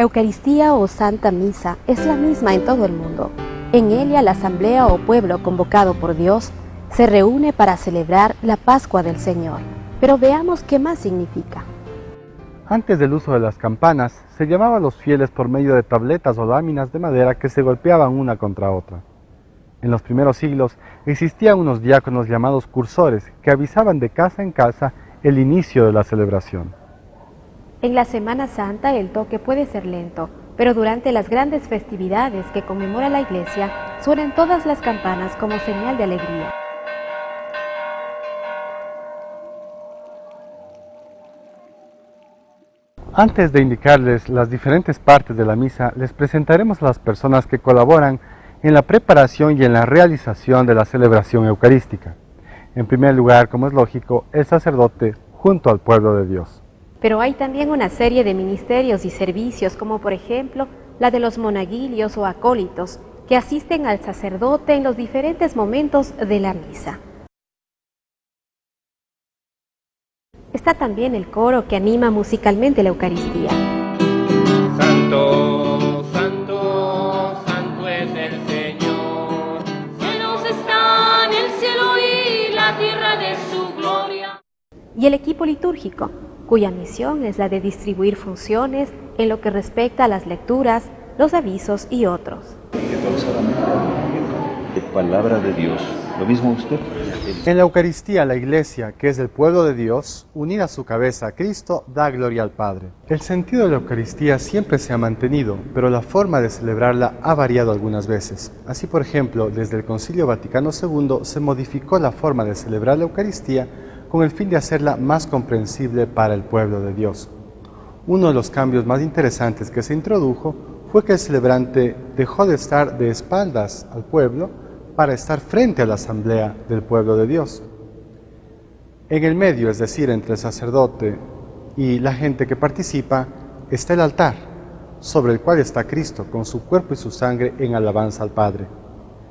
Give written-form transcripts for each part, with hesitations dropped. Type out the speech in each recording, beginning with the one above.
La Eucaristía o Santa Misa es la misma en todo el mundo. En ella la asamblea o pueblo convocado por Dios se reúne para celebrar la Pascua del Señor. Pero veamos qué más significa. Antes del uso de las campanas, se llamaba a los fieles por medio de tabletas o láminas de madera que se golpeaban una contra otra. En los primeros siglos existían unos diáconos llamados cursores que avisaban de casa en casa el inicio de la celebración. En la Semana Santa el toque puede ser lento, pero durante las grandes festividades que conmemora la Iglesia suenan todas las campanas como señal de alegría. Antes de indicarles las diferentes partes de la misa, les presentaremos a las personas que colaboran en la preparación y en la realización de la celebración eucarística. En primer lugar, como es lógico, el sacerdote junto al pueblo de Dios. Pero hay también una serie de ministerios y servicios, como por ejemplo la de los monaguillos o acólitos, que asisten al sacerdote en los diferentes momentos de la misa. Está también el coro que anima musicalmente la Eucaristía. Santo, santo, santo es el Señor. Cielos están el cielo y la tierra de su gloria. Y el equipo litúrgico, cuya misión es la de distribuir funciones en lo que respecta a las lecturas, los avisos y otros. De palabra de Dios. ¿Lo mismo usted? En la Eucaristía, la Iglesia, que es el pueblo de Dios, unida a su cabeza a Cristo, da gloria al Padre. El sentido de la Eucaristía siempre se ha mantenido, pero la forma de celebrarla ha variado algunas veces. Así, por ejemplo, desde el Concilio Vaticano II se modificó la forma de celebrar la Eucaristía con el fin de hacerla más comprensible para el pueblo de Dios. Uno de los cambios más interesantes que se introdujo fue que el celebrante dejó de estar de espaldas al pueblo para estar frente a la asamblea del pueblo de Dios. En el medio, es decir, entre el sacerdote y la gente que participa, está el altar, sobre el cual está Cristo con su cuerpo y su sangre en alabanza al Padre.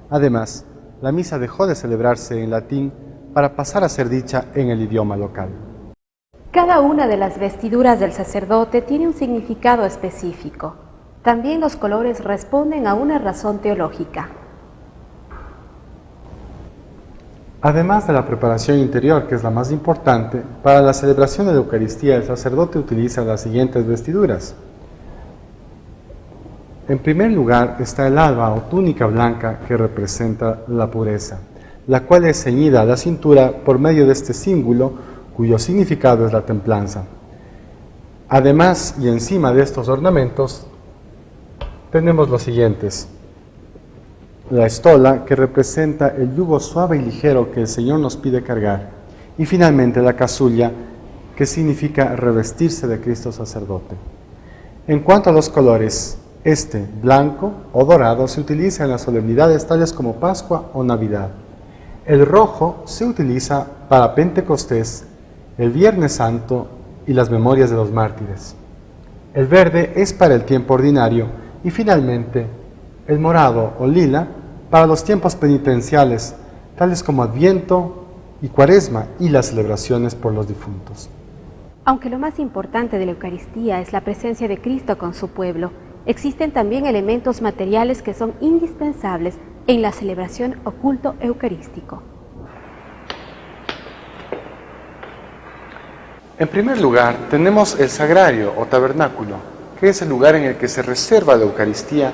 Además, la misa dejó de celebrarse en latín para pasar a ser dicha en el idioma local. Cada una de las vestiduras del sacerdote tiene un significado específico. También los colores responden a una razón teológica. Además de la preparación interior, que es la más importante, para la celebración de la Eucaristía el sacerdote utiliza las siguientes vestiduras. En primer lugar está el alba o túnica blanca que representa la pureza, la cual es ceñida a la cintura por medio de este símbolo cuyo significado es la templanza. Además y encima de estos ornamentos tenemos los siguientes. La estola, que representa el yugo suave y ligero que el Señor nos pide cargar. Y finalmente la casulla, que significa revestirse de Cristo sacerdote. En cuanto a los colores, blanco o dorado, se utiliza en las solemnidades tales como Pascua o Navidad. El rojo se utiliza para Pentecostés, el Viernes Santo y las memorias de los mártires. El verde es para el tiempo ordinario y finalmente el morado o lila para los tiempos penitenciales, tales como Adviento y Cuaresma y las celebraciones por los difuntos. Aunque lo más importante de la Eucaristía es la presencia de Cristo con su pueblo, existen también elementos materiales que son indispensables en la celebración o culto eucarístico. En primer lugar, tenemos el sagrario o tabernáculo, que es el lugar en el que se reserva la Eucaristía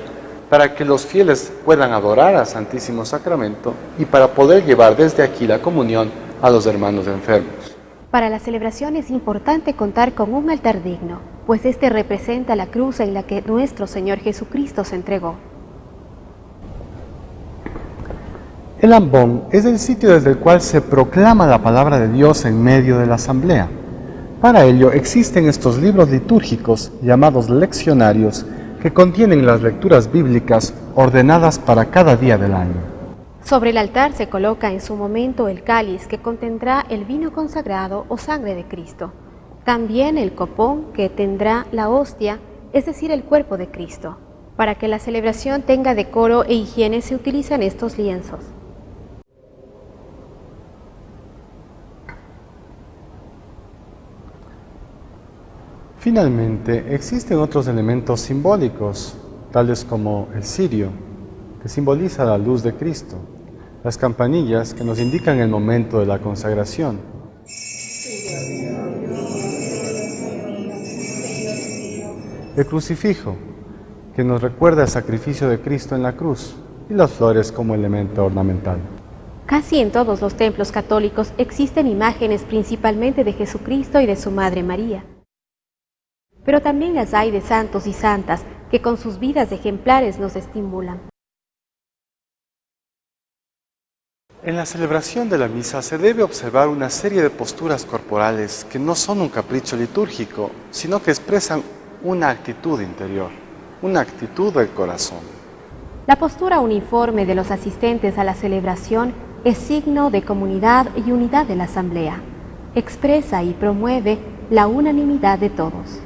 para que los fieles puedan adorar al Santísimo Sacramento y para poder llevar desde aquí la comunión a los hermanos enfermos. Para la celebración es importante contar con un altar digno, pues este representa la cruz en la que nuestro Señor Jesucristo se entregó. El ambón es el sitio desde el cual se proclama la palabra de Dios en medio de la asamblea. Para ello existen estos libros litúrgicos llamados leccionarios que contienen las lecturas bíblicas ordenadas para cada día del año. Sobre el altar se coloca en su momento el cáliz que contendrá el vino consagrado o sangre de Cristo. También el copón que tendrá la hostia, es decir, el cuerpo de Cristo. Para que la celebración tenga decoro e higiene se utilizan estos lienzos. Finalmente, existen otros elementos simbólicos, tales como el cirio, que simboliza la luz de Cristo, las campanillas que nos indican el momento de la consagración, el crucifijo, que nos recuerda el sacrificio de Cristo en la cruz, y las flores como elemento ornamental. Casi en todos los templos católicos existen imágenes principalmente de Jesucristo y de su Madre María. Pero también las hay de santos y santas que con sus vidas ejemplares nos estimulan. En la celebración de la misa se debe observar una serie de posturas corporales que no son un capricho litúrgico, sino que expresan una actitud interior, una actitud del corazón. La postura uniforme de los asistentes a la celebración es signo de comunidad y unidad de la asamblea. Expresa y promueve la unanimidad de todos.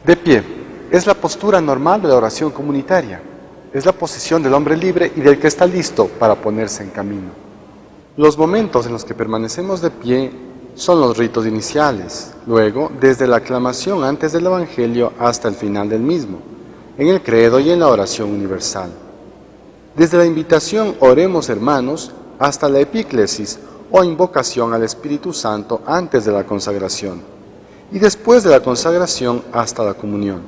De pie, es la postura normal de la oración comunitaria. Es la posición del hombre libre y del que está listo para ponerse en camino. Los momentos en los que permanecemos de pie son los ritos iniciales, luego desde la aclamación antes del Evangelio hasta el final del mismo, en el credo y en la oración universal. Desde la invitación "Oremos hermanos" hasta la epíclesis o invocación al Espíritu Santo antes de la consagración, y después de la consagración hasta la comunión.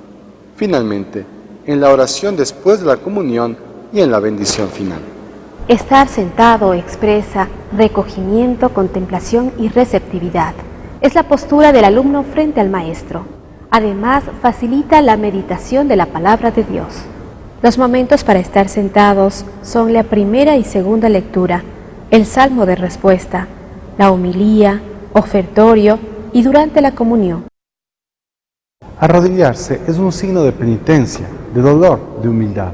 Finalmente, en la oración después de la comunión y en la bendición final. Estar sentado expresa recogimiento, contemplación y receptividad. Es la postura del alumno frente al maestro. Además, facilita la meditación de la palabra de Dios. Los momentos para estar sentados son la primera y segunda lectura, el salmo de respuesta, la homilía, ofertorio y durante la comunión. Arrodillarse es un signo de penitencia, de dolor, de humildad.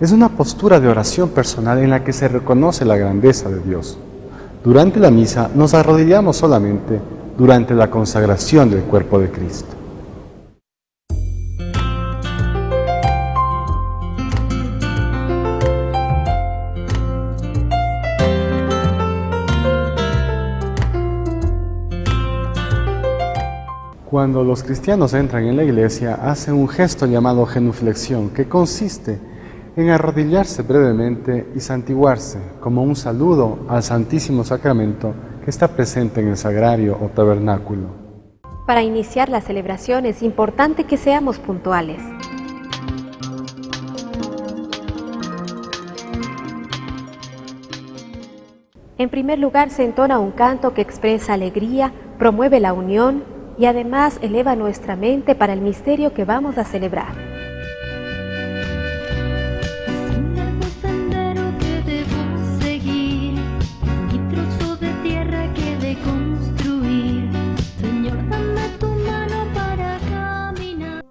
Es una postura de oración personal en la que se reconoce la grandeza de Dios. Durante la misa nos arrodillamos solamente durante la consagración del cuerpo de Cristo. Cuando los cristianos entran en la iglesia, hacen un gesto llamado genuflexión, que consiste en arrodillarse brevemente y santiguarse como un saludo al Santísimo Sacramento que está presente en el sagrario o tabernáculo. Para iniciar la celebración es importante que seamos puntuales. En primer lugar, se entona un canto que expresa alegría, promueve la unión y además eleva nuestra mente para el misterio que vamos a celebrar. Es un largo sendero que debo seguir, es mi trozo de tierra que he de construir. Señor, dame tu mano para caminar.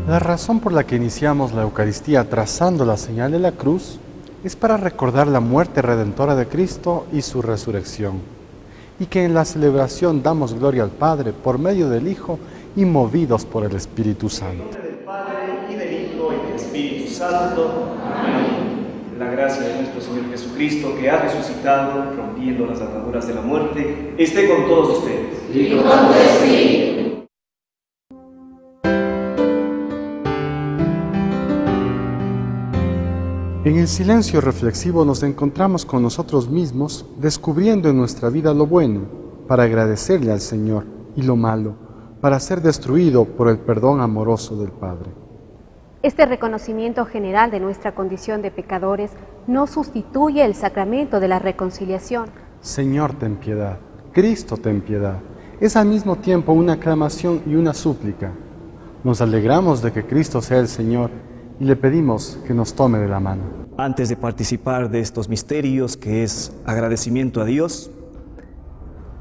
La razón por la que iniciamos la Eucaristía trazando la señal de la cruz es para recordar la muerte redentora de Cristo y su resurrección, y que en la celebración damos gloria al Padre por medio del Hijo y movidos por el Espíritu Santo. En nombre del Padre, y del Hijo, y del Espíritu Santo. Amén. La gracia de nuestro Señor Jesucristo, que ha resucitado, rompiendo las ataduras de la muerte, esté con todos ustedes. Y con tu espíritu. En el silencio reflexivo nos encontramos con nosotros mismos, descubriendo en nuestra vida lo bueno, para agradecerle al Señor, y lo malo, para ser destruido por el perdón amoroso del Padre. Este reconocimiento general de nuestra condición de pecadores no sustituye el sacramento de la reconciliación. Señor, ten piedad. Cristo, ten piedad. Es al mismo tiempo una aclamación y una súplica. Nos alegramos de que Cristo sea el Señor y le pedimos que nos tome de la mano. Antes de participar de estos misterios, que es agradecimiento a Dios,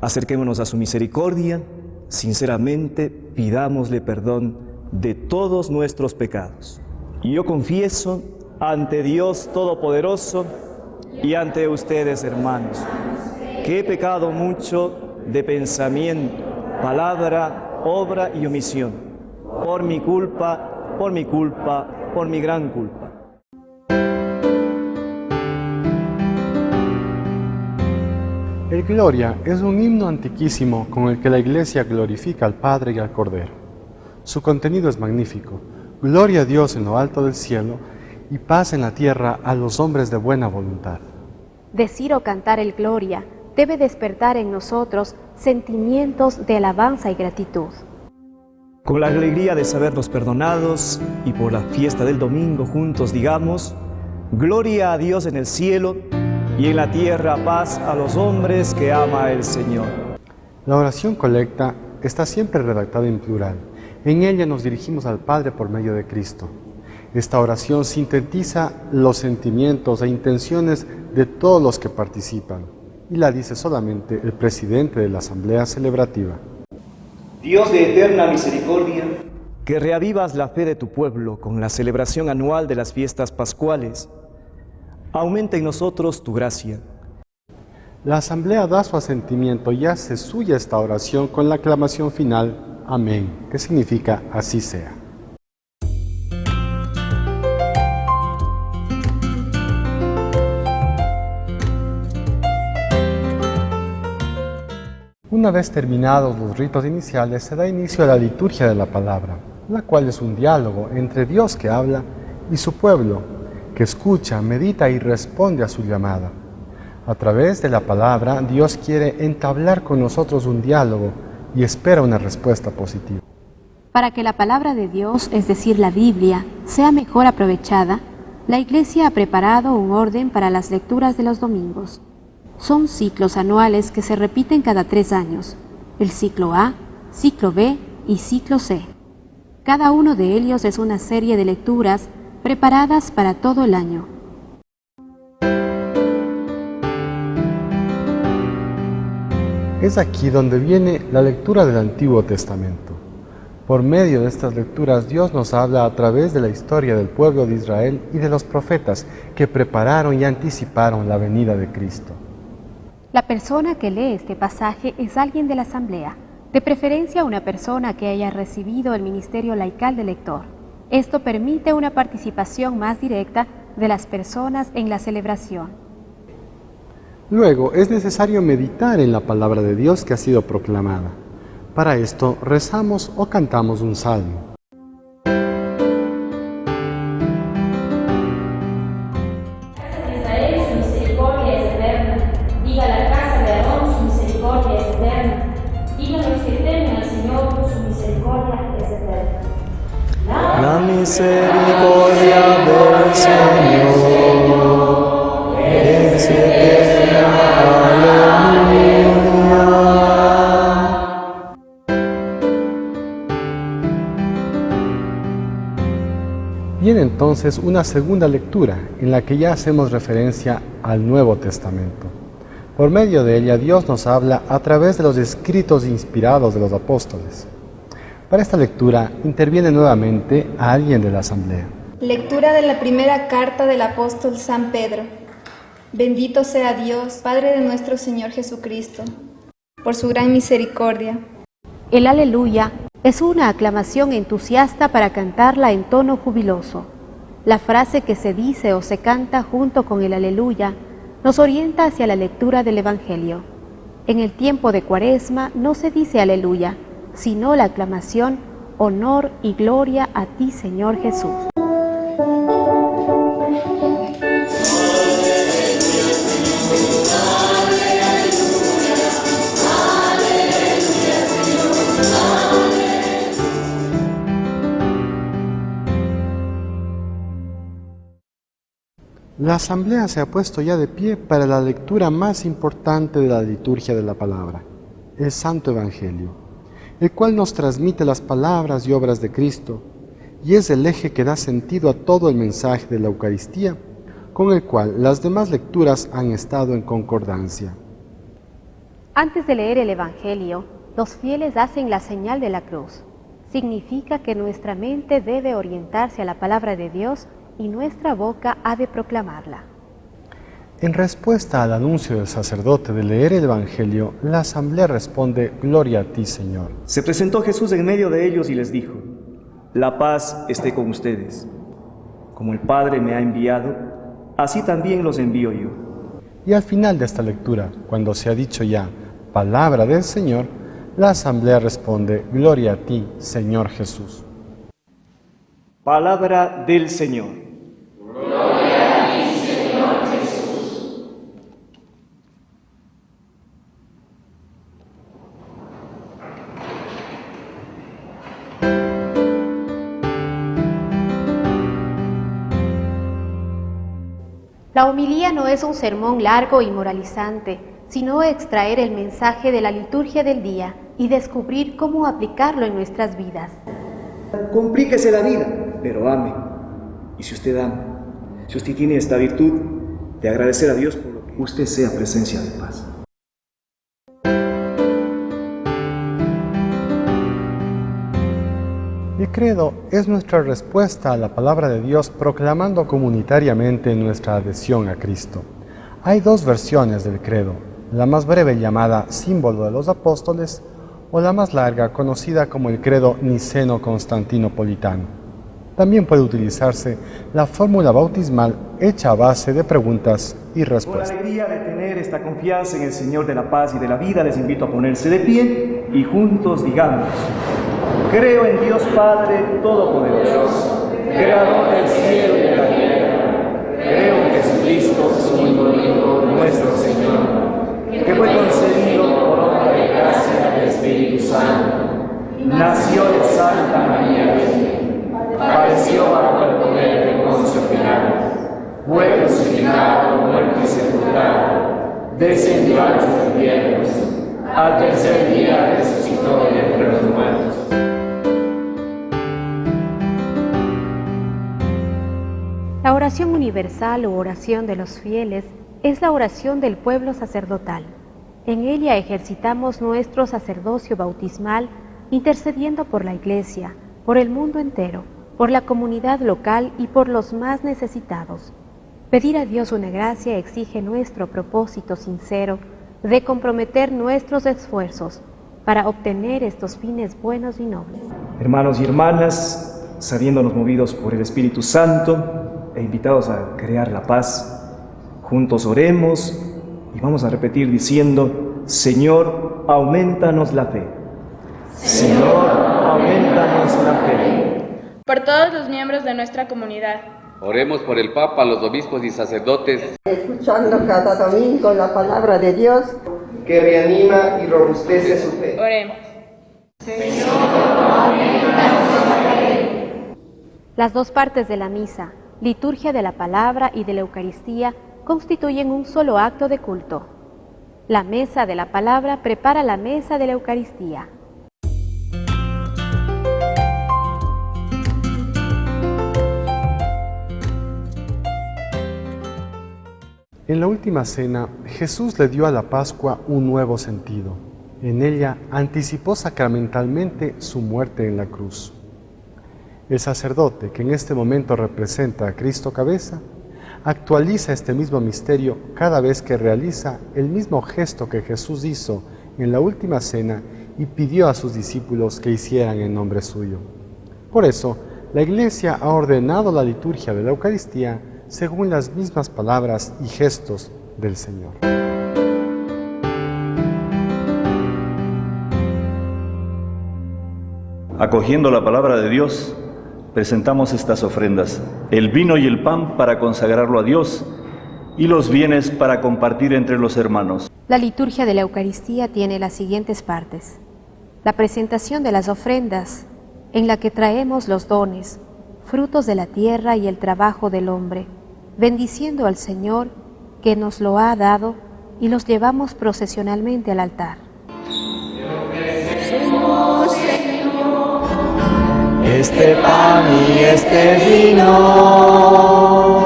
acerquémonos a su misericordia, sinceramente pidámosle perdón de todos nuestros pecados. Yo confieso ante Dios Todopoderoso y ante ustedes, hermanos, que he pecado mucho de pensamiento, palabra, obra y omisión, por mi culpa, por mi gran culpa. El Gloria es un himno antiquísimo con el que la Iglesia glorifica al Padre y al Cordero. Su contenido es magnífico. Gloria a Dios en lo alto del cielo y paz en la tierra a los hombres de buena voluntad. Decir o cantar el Gloria debe despertar en nosotros sentimientos de alabanza y gratitud. Con la alegría de sabernos perdonados y por la fiesta del domingo juntos digamos: Gloria a Dios en el cielo y en la tierra paz a los hombres que ama el Señor. La oración colecta está siempre redactada en plural. En ella nos dirigimos al Padre por medio de Cristo. Esta oración sintetiza los sentimientos e intenciones de todos los que participan y la dice solamente el presidente de la Asamblea Celebrativa. Dios de eterna misericordia, Que reavivas la fe de tu pueblo con la celebración anual de las fiestas pascuales, aumenta en nosotros tu gracia. La Asamblea da su asentimiento y hace suya esta oración con la aclamación final, Amén, que significa así sea. Una vez terminados los ritos iniciales, se da inicio a la liturgia de la palabra, la cual es un diálogo entre Dios que habla y su pueblo, que escucha, medita y responde a su llamada. A través de la palabra, Dios quiere entablar con nosotros un diálogo y espera una respuesta positiva. Para que la palabra de Dios, es decir, la Biblia, sea mejor aprovechada, la Iglesia ha preparado un orden para las lecturas de los domingos. Son ciclos anuales que se repiten cada 3 años, el ciclo A, ciclo B y ciclo C. Cada uno de ellos es una serie de lecturas preparadas para todo el año. Es aquí donde viene la lectura del Antiguo Testamento. Por medio de estas lecturas, Dios nos habla a través de la historia del pueblo de Israel y de los profetas que prepararon y anticiparon la venida de Cristo. La persona que lee este pasaje es alguien de la asamblea, de preferencia una persona que haya recibido el ministerio laical de lector. Esto permite una participación más directa de las personas en la celebración. Luego, es necesario meditar en la palabra de Dios que ha sido proclamada. Para esto, rezamos o cantamos un salmo. La misericordia del Señor es eterna. Aleluya. Viene entonces una segunda lectura en la que ya hacemos referencia al Nuevo Testamento. Por medio de ella, Dios nos habla a través de los escritos inspirados de los apóstoles. Para esta lectura interviene nuevamente a alguien de la asamblea. Lectura de la primera carta del apóstol San Pedro. Bendito sea Dios, Padre de nuestro Señor Jesucristo, por su gran misericordia. El Aleluya es una aclamación entusiasta para cantarla en tono jubiloso. La frase que se dice o se canta junto con el Aleluya nos orienta hacia la lectura del Evangelio. En el tiempo de Cuaresma no se dice Aleluya, sino la aclamación, honor y gloria a ti, Señor Jesús. La asamblea se ha puesto ya de pie para la lectura más importante de la liturgia de la palabra, el Santo Evangelio, el cual nos transmite las palabras y obras de Cristo, y es el eje que da sentido a todo el mensaje de la Eucaristía, con el cual las demás lecturas han estado en concordancia. Antes de leer el Evangelio, los fieles hacen la señal de la cruz. Significa que nuestra mente debe orientarse a la palabra de Dios y nuestra boca ha de proclamarla. En respuesta al anuncio del sacerdote de leer el Evangelio, la asamblea responde: Gloria a ti, Señor. Se presentó Jesús en medio de ellos y les dijo: La paz esté con ustedes. Como el Padre me ha enviado, así también los envío yo. Y al final de esta lectura, cuando se ha dicho ya palabra del Señor, la asamblea responde: Gloria a ti, Señor Jesús. Palabra del Señor. La homilía no es un sermón largo y moralizante, sino extraer el mensaje de la liturgia del día y descubrir cómo aplicarlo en nuestras vidas. Complíquese la vida, pero ame. Y si usted ama, si usted tiene esta virtud de agradecer a Dios por lo que usted sea presencia de paz. El credo es nuestra respuesta a la palabra de Dios proclamando comunitariamente nuestra adhesión a Cristo. Hay dos versiones del credo, la más breve llamada símbolo de los apóstoles o la más larga conocida como el credo niceno-constantinopolitano. También puede utilizarse la fórmula bautismal hecha a base de preguntas y Con la respuestas. alegría de tener esta confianza en el Señor de la paz y de la vida, les invito a ponerse de pie y juntos digamos: creo en Dios Padre Todopoderoso, creador del cielo y de la tierra. Creo en Jesucristo, su único Hijo, nuestro Señor, que fue concebido por obra de gracia del Espíritu Santo. Nació de Santa María Virgen, padeció bajo el poder de Poncio Pilato, fue crucificado, muerto y sepultado, descendió a los infiernos, al tercer día resucitó de entre los muertos. La oración universal o oración de los fieles es la oración del pueblo sacerdotal. En ella ejercitamos nuestro sacerdocio bautismal intercediendo por la Iglesia, por el mundo entero, por la comunidad local y por los más necesitados. Pedir a Dios una gracia exige nuestro propósito sincero de comprometer nuestros esfuerzos para obtener estos fines buenos y nobles. Hermanos y hermanas, sabiéndonos movidos por el Espíritu Santo e invitados a crear la paz, juntos oremos y vamos a repetir diciendo: Señor, aumentanos la fe. Señor, aumentanos la fe. Por todos los miembros de nuestra comunidad. Oremos por el Papa, los obispos y sacerdotes. Escuchando cada domingo la palabra de Dios, que reanima y robustece su fe. Oremos. Señor, aumentanos la fe. Las dos partes de la misa, liturgia de la palabra y de la Eucaristía, constituyen un solo acto de culto. La mesa de la palabra prepara la mesa de la Eucaristía. En la última cena, Jesús le dio a la Pascua un nuevo sentido. En ella anticipó sacramentalmente su muerte en la cruz. El sacerdote, que en este momento representa a Cristo cabeza, actualiza este mismo misterio cada vez que realiza el mismo gesto que Jesús hizo en la última cena y pidió a sus discípulos que hicieran en nombre suyo. Por eso, la Iglesia ha ordenado la liturgia de la Eucaristía según las mismas palabras y gestos del Señor. Acogiendo la palabra de Dios, presentamos estas ofrendas: el vino y el pan para consagrarlo a Dios y los bienes para compartir entre los hermanos. La liturgia de la Eucaristía tiene las siguientes partes: la presentación de las ofrendas, en la que traemos los dones, frutos de la tierra y el trabajo del hombre, bendiciendo al Señor que nos lo ha dado y los llevamos procesionalmente al altar. Este pan y este vino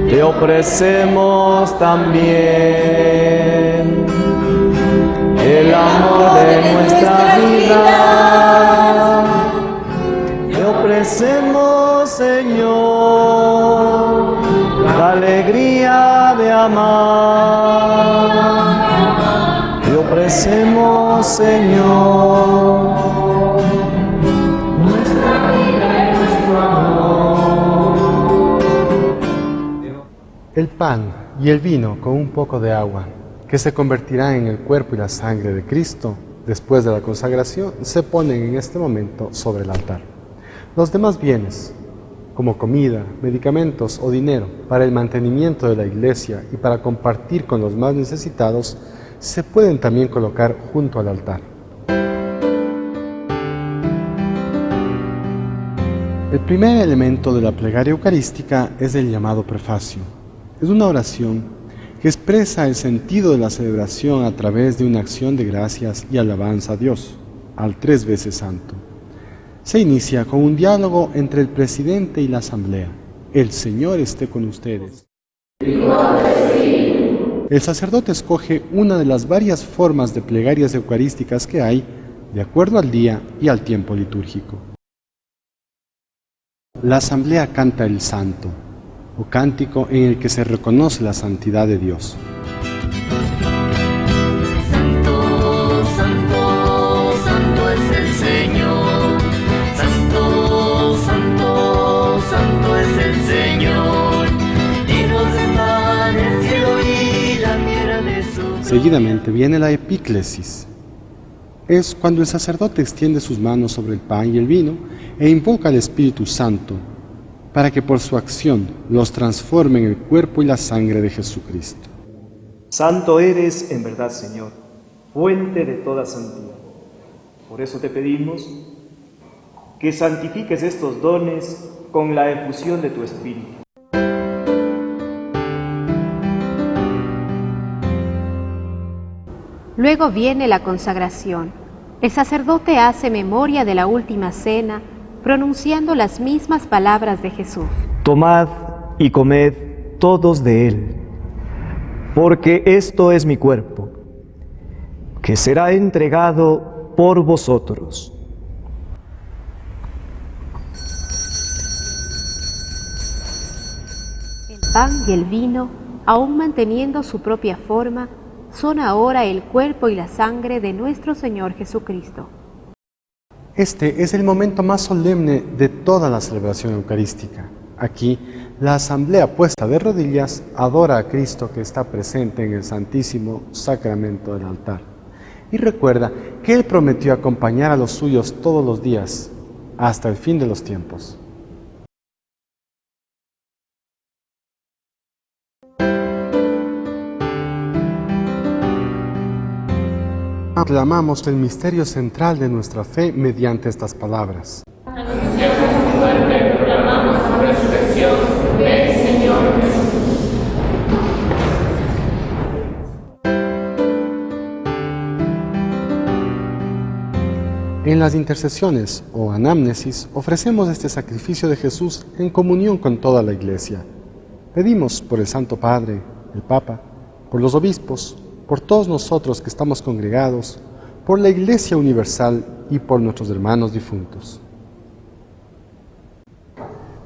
te ofrecemos también, el amor de nuestra vida. Te ofrecemos, Señor, la alegría de amar. Te ofrecemos, Señor, nuestra vida y nuestro amor. El pan, y el vino con un poco de agua, que se convertirá en el cuerpo y la sangre de Cristo, después de la consagración, se ponen en este momento sobre el altar. Los demás bienes, como comida, medicamentos o dinero, para el mantenimiento de la iglesia y para compartir con los más necesitados, se pueden también colocar junto al altar. El primer elemento de la plegaria eucarística es el llamado prefacio. Es una oración que expresa el sentido de la celebración a través de una acción de gracias y alabanza a Dios, al 3 veces santo. Se inicia con un diálogo entre el presidente y la asamblea. El Señor esté con ustedes. El sacerdote escoge una de las varias formas de plegarias eucarísticas que hay, de acuerdo al día y al tiempo litúrgico. La asamblea canta el santo, o cántico en el que se reconoce la santidad de Dios. Santo, santo, santo es el Señor. Santo, santo, santo es el Señor. Dios está en el cielo y la tierra de su... Seguidamente viene la epíclesis. Es cuando el sacerdote extiende sus manos sobre el pan y el vino e invoca al Espíritu Santo para que por su acción los transforme en el cuerpo y la sangre de Jesucristo. Santo eres en verdad, Señor, fuente de toda santidad. Por eso te pedimos que santifiques estos dones con la efusión de tu Espíritu. Luego viene la consagración. El sacerdote hace memoria de la última cena, pronunciando las mismas palabras de Jesús. Tomad y comed todos de él, porque esto es mi cuerpo, que será entregado por vosotros. El pan y el vino, aún manteniendo su propia forma, son ahora el cuerpo y la sangre de nuestro Señor Jesucristo. Este es el momento más solemne de toda la celebración eucarística. Aquí, la asamblea puesta de rodillas adora a Cristo que está presente en el Santísimo Sacramento del altar. Y recuerda que Él prometió acompañar a los suyos todos los días, hasta el fin de los tiempos. Proclamamos el misterio central de nuestra fe mediante estas palabras. Anunciamos tu muerte, proclamamos tu resurrección. Ven, Señor Jesús. En las intercesiones o anamnesis ofrecemos este sacrificio de Jesús en comunión con toda la Iglesia. Pedimos por el Santo Padre, el Papa, por los obispos, por todos nosotros que estamos congregados, por la Iglesia Universal y por nuestros hermanos difuntos.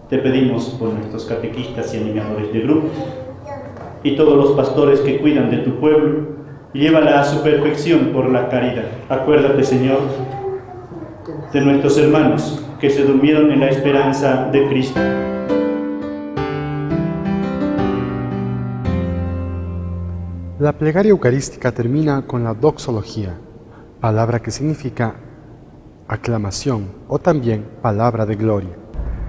Te pedimos por nuestros catequistas y animadores de grupos y todos los pastores que cuidan de tu pueblo, llévala a su perfección por la caridad. Acuérdate, Señor, de nuestros hermanos que se durmieron en la esperanza de Cristo. La plegaria eucarística termina con la doxología, palabra que significa aclamación o también palabra de gloria.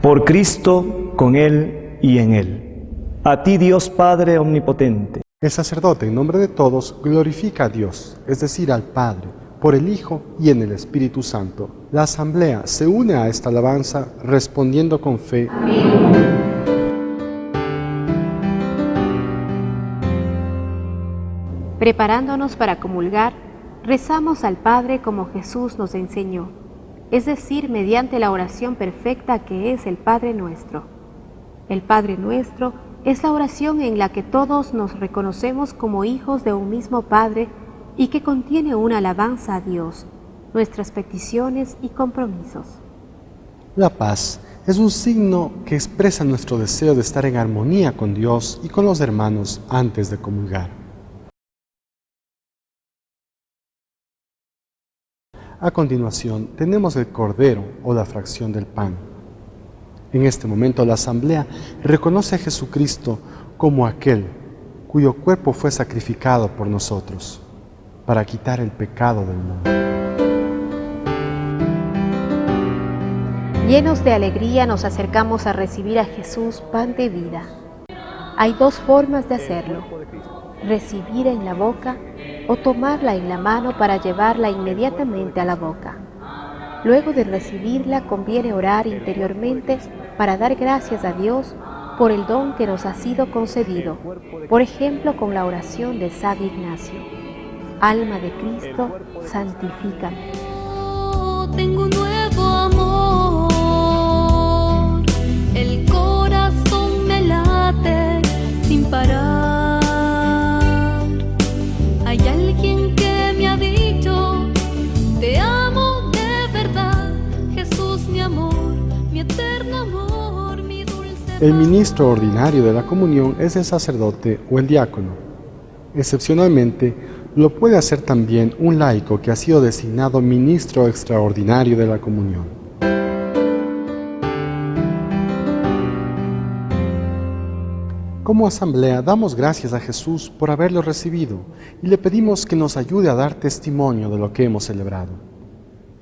Por Cristo, con Él y en Él. A ti, Dios Padre Omnipotente. El sacerdote, en nombre de todos, glorifica a Dios, es decir, al Padre, por el Hijo y en el Espíritu Santo. La asamblea se une a esta alabanza respondiendo con fe. Amén. Preparándonos para comulgar, rezamos al Padre como Jesús nos enseñó, es decir, mediante la oración perfecta que es el Padre Nuestro. El Padre Nuestro es la oración en la que todos nos reconocemos como hijos de un mismo Padre y que contiene una alabanza a Dios, nuestras peticiones y compromisos. La paz es un signo que expresa nuestro deseo de estar en armonía con Dios y con los hermanos antes de comulgar. A continuación, tenemos el cordero o la fracción del pan. En este momento, la asamblea reconoce a Jesucristo como aquel cuyo cuerpo fue sacrificado por nosotros, para quitar el pecado del mundo. Llenos de alegría nos acercamos a recibir a Jesús, pan de vida. Hay dos formas de hacerlo: recibir en la boca o tomarla en la mano para llevarla inmediatamente a la boca. Luego de recibirla conviene orar interiormente para dar gracias a Dios por el don que nos ha sido concedido, por ejemplo con la oración de San Ignacio: Alma de Cristo, santifícame. Tengo un nuevo amor, el corazón me late sin parar. Hay alguien que me ha dicho: te amo de verdad, Jesús, mi amor, mi eterno amor, mi dulce. El ministro ordinario de la comunión es el sacerdote o el diácono. Excepcionalmente, lo puede hacer también un laico que ha sido designado ministro extraordinario de la comunión. Como asamblea, damos gracias a Jesús por haberlo recibido y le pedimos que nos ayude a dar testimonio de lo que hemos celebrado.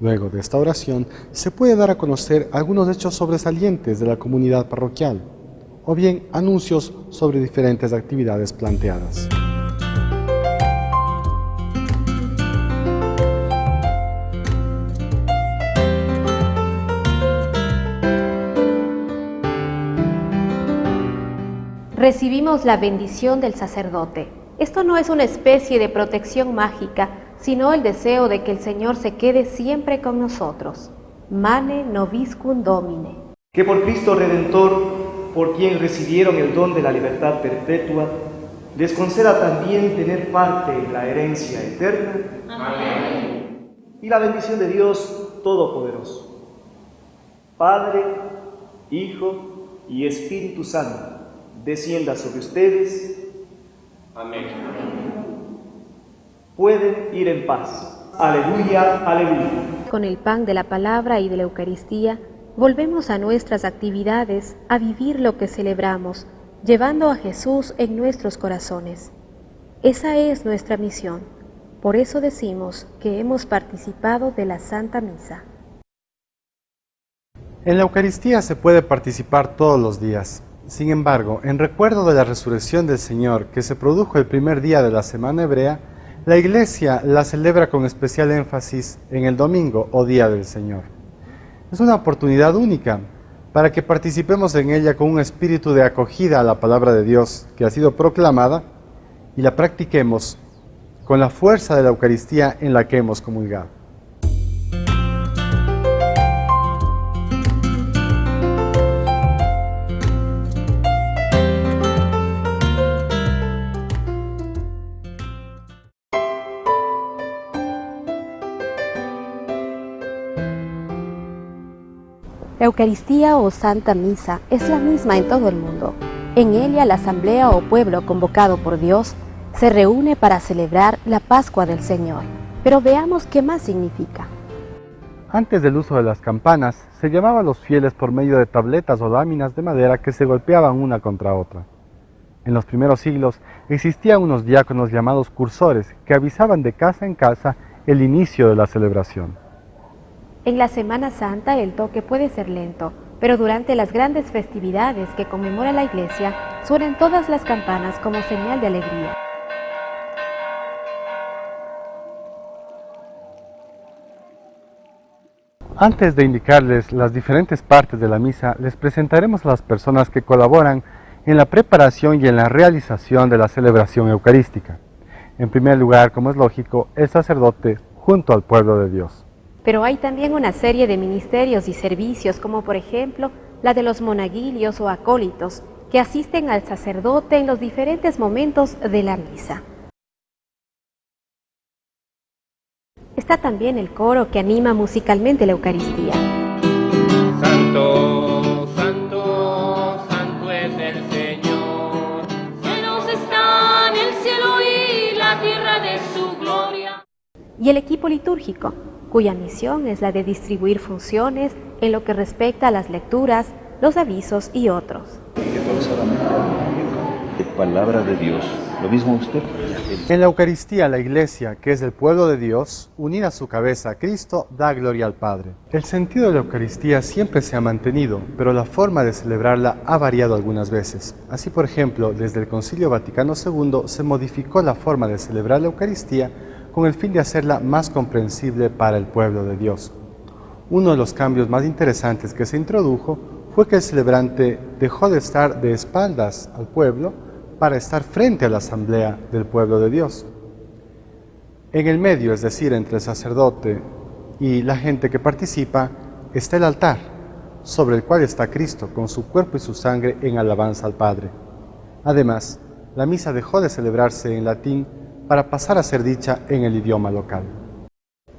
Luego de esta oración, se puede dar a conocer algunos hechos sobresalientes de la comunidad parroquial, o bien anuncios sobre diferentes actividades planteadas. Recibimos la bendición del sacerdote. Esto no es una especie de protección mágica, sino el deseo de que el Señor se quede siempre con nosotros. Mane nobiscum Domine. Que por Cristo Redentor, por quien recibieron el don de la libertad perpetua, les conceda también tener parte en la herencia eterna. Amén. Y la bendición de Dios Todopoderoso, Padre, Hijo y Espíritu Santo, descienda sobre ustedes. Amén. Pueden ir en paz. Aleluya, aleluya. Con el pan de la palabra y de la Eucaristía, volvemos a nuestras actividades, a vivir lo que celebramos, llevando a Jesús en nuestros corazones. Esa es nuestra misión. Por eso decimos que hemos participado de la Santa Misa. En la Eucaristía se puede participar todos los días. Sin embargo, en recuerdo de la resurrección del Señor que se produjo el primer día de la semana hebrea, la Iglesia la celebra con especial énfasis en el domingo o Día del Señor. Es una oportunidad única para que participemos en ella con un espíritu de acogida a la palabra de Dios que ha sido proclamada y la practiquemos con la fuerza de la Eucaristía en la que hemos comulgado. La Eucaristía o Santa Misa es la misma en todo el mundo. En ella la asamblea o pueblo convocado por Dios se reúne para celebrar la Pascua del Señor. Pero veamos qué más significa. Antes del uso de las campanas, se llamaba a los fieles por medio de tabletas o láminas de madera que se golpeaban una contra otra. En los primeros siglos existían unos diáconos llamados cursores que avisaban de casa en casa el inicio de la celebración. En la Semana Santa el toque puede ser lento, pero durante las grandes festividades que conmemora la Iglesia suenan todas las campanas como señal de alegría. Antes de indicarles las diferentes partes de la misa, les presentaremos a las personas que colaboran en la preparación y en la realización de la celebración eucarística. En primer lugar, como es lógico, el sacerdote junto al pueblo de Dios. Pero hay también una serie de ministerios y servicios, como por ejemplo la de los monaguillos o acólitos, que asisten al sacerdote en los diferentes momentos de la misa. Está también el coro que anima musicalmente la Eucaristía. Santo, santo, santo es el Señor, cielos están el cielo y la tierra de su gloria. Y el equipo litúrgico, cuya misión es la de distribuir funciones en lo que respecta a las lecturas, los avisos y otros. palabra de Dios. ¿Lo mismo usted? En la Eucaristía, la Iglesia, que es el pueblo de Dios, unida a su cabeza a Cristo, da gloria al Padre. El sentido de la Eucaristía siempre se ha mantenido, pero la forma de celebrarla ha variado algunas veces. Así, por ejemplo, desde el Concilio Vaticano II se modificó la forma de celebrar la Eucaristía con el fin de hacerla más comprensible para el pueblo de Dios. Uno de los cambios más interesantes que se introdujo fue que el celebrante dejó de estar de espaldas al pueblo para estar frente a la asamblea del pueblo de Dios. En el medio, es decir, entre el sacerdote y la gente que participa, está el altar, sobre el cual está Cristo con su cuerpo y su sangre en alabanza al Padre. Además, la misa dejó de celebrarse en latín para pasar a ser dicha en el idioma local.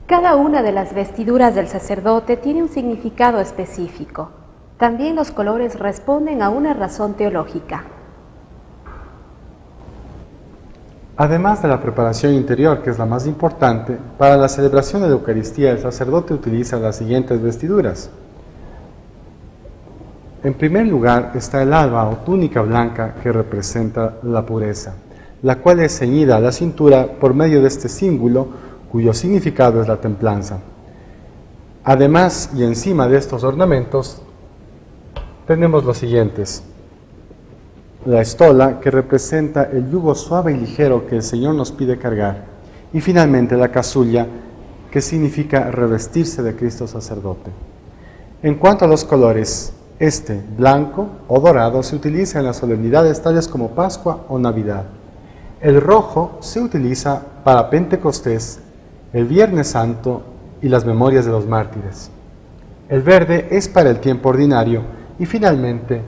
Cada una de las vestiduras del sacerdote tiene un significado específico. También los colores responden a una razón teológica. Además de la preparación interior, que es la más importante, para la celebración de la Eucaristía el sacerdote utiliza las siguientes vestiduras. En primer lugar está el alba o túnica blanca que representa la pureza, la cual es ceñida a la cintura por medio de este símbolo, cuyo significado es la templanza. Además y encima de estos ornamentos tenemos los siguientes. La estola, que representa el yugo suave y ligero que el Señor nos pide cargar. Y finalmente la casulla, que significa revestirse de Cristo sacerdote. En cuanto a los colores, blanco o dorado, se utiliza en las solemnidades tales como Pascua o Navidad. El rojo se utiliza para Pentecostés, el Viernes Santo y las memorias de los mártires. El verde es para el tiempo ordinario y finalmente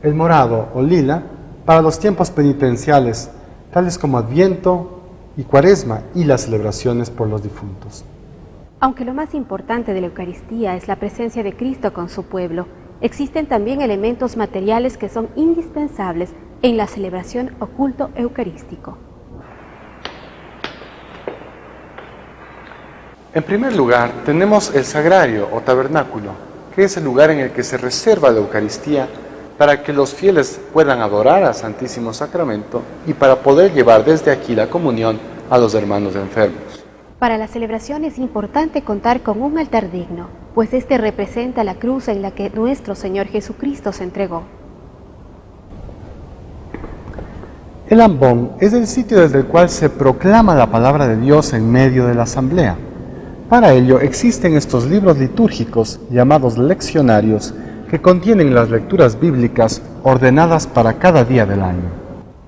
el morado o lila para los tiempos penitenciales, tales como Adviento y Cuaresma y las celebraciones por los difuntos. Aunque lo más importante de la Eucaristía es la presencia de Cristo con su pueblo, existen también elementos materiales que son indispensables en la celebración o culto eucarístico. En primer lugar, tenemos el sagrario o tabernáculo, que es el lugar en el que se reserva la Eucaristía para que los fieles puedan adorar al Santísimo Sacramento y para poder llevar desde aquí la comunión a los hermanos enfermos. Para la celebración es importante contar con un altar digno, pues este representa la cruz en la que nuestro Señor Jesucristo se entregó. El ambón es el sitio desde el cual se proclama la palabra de Dios en medio de la asamblea. Para ello existen estos libros litúrgicos llamados leccionarios que contienen las lecturas bíblicas ordenadas para cada día del año.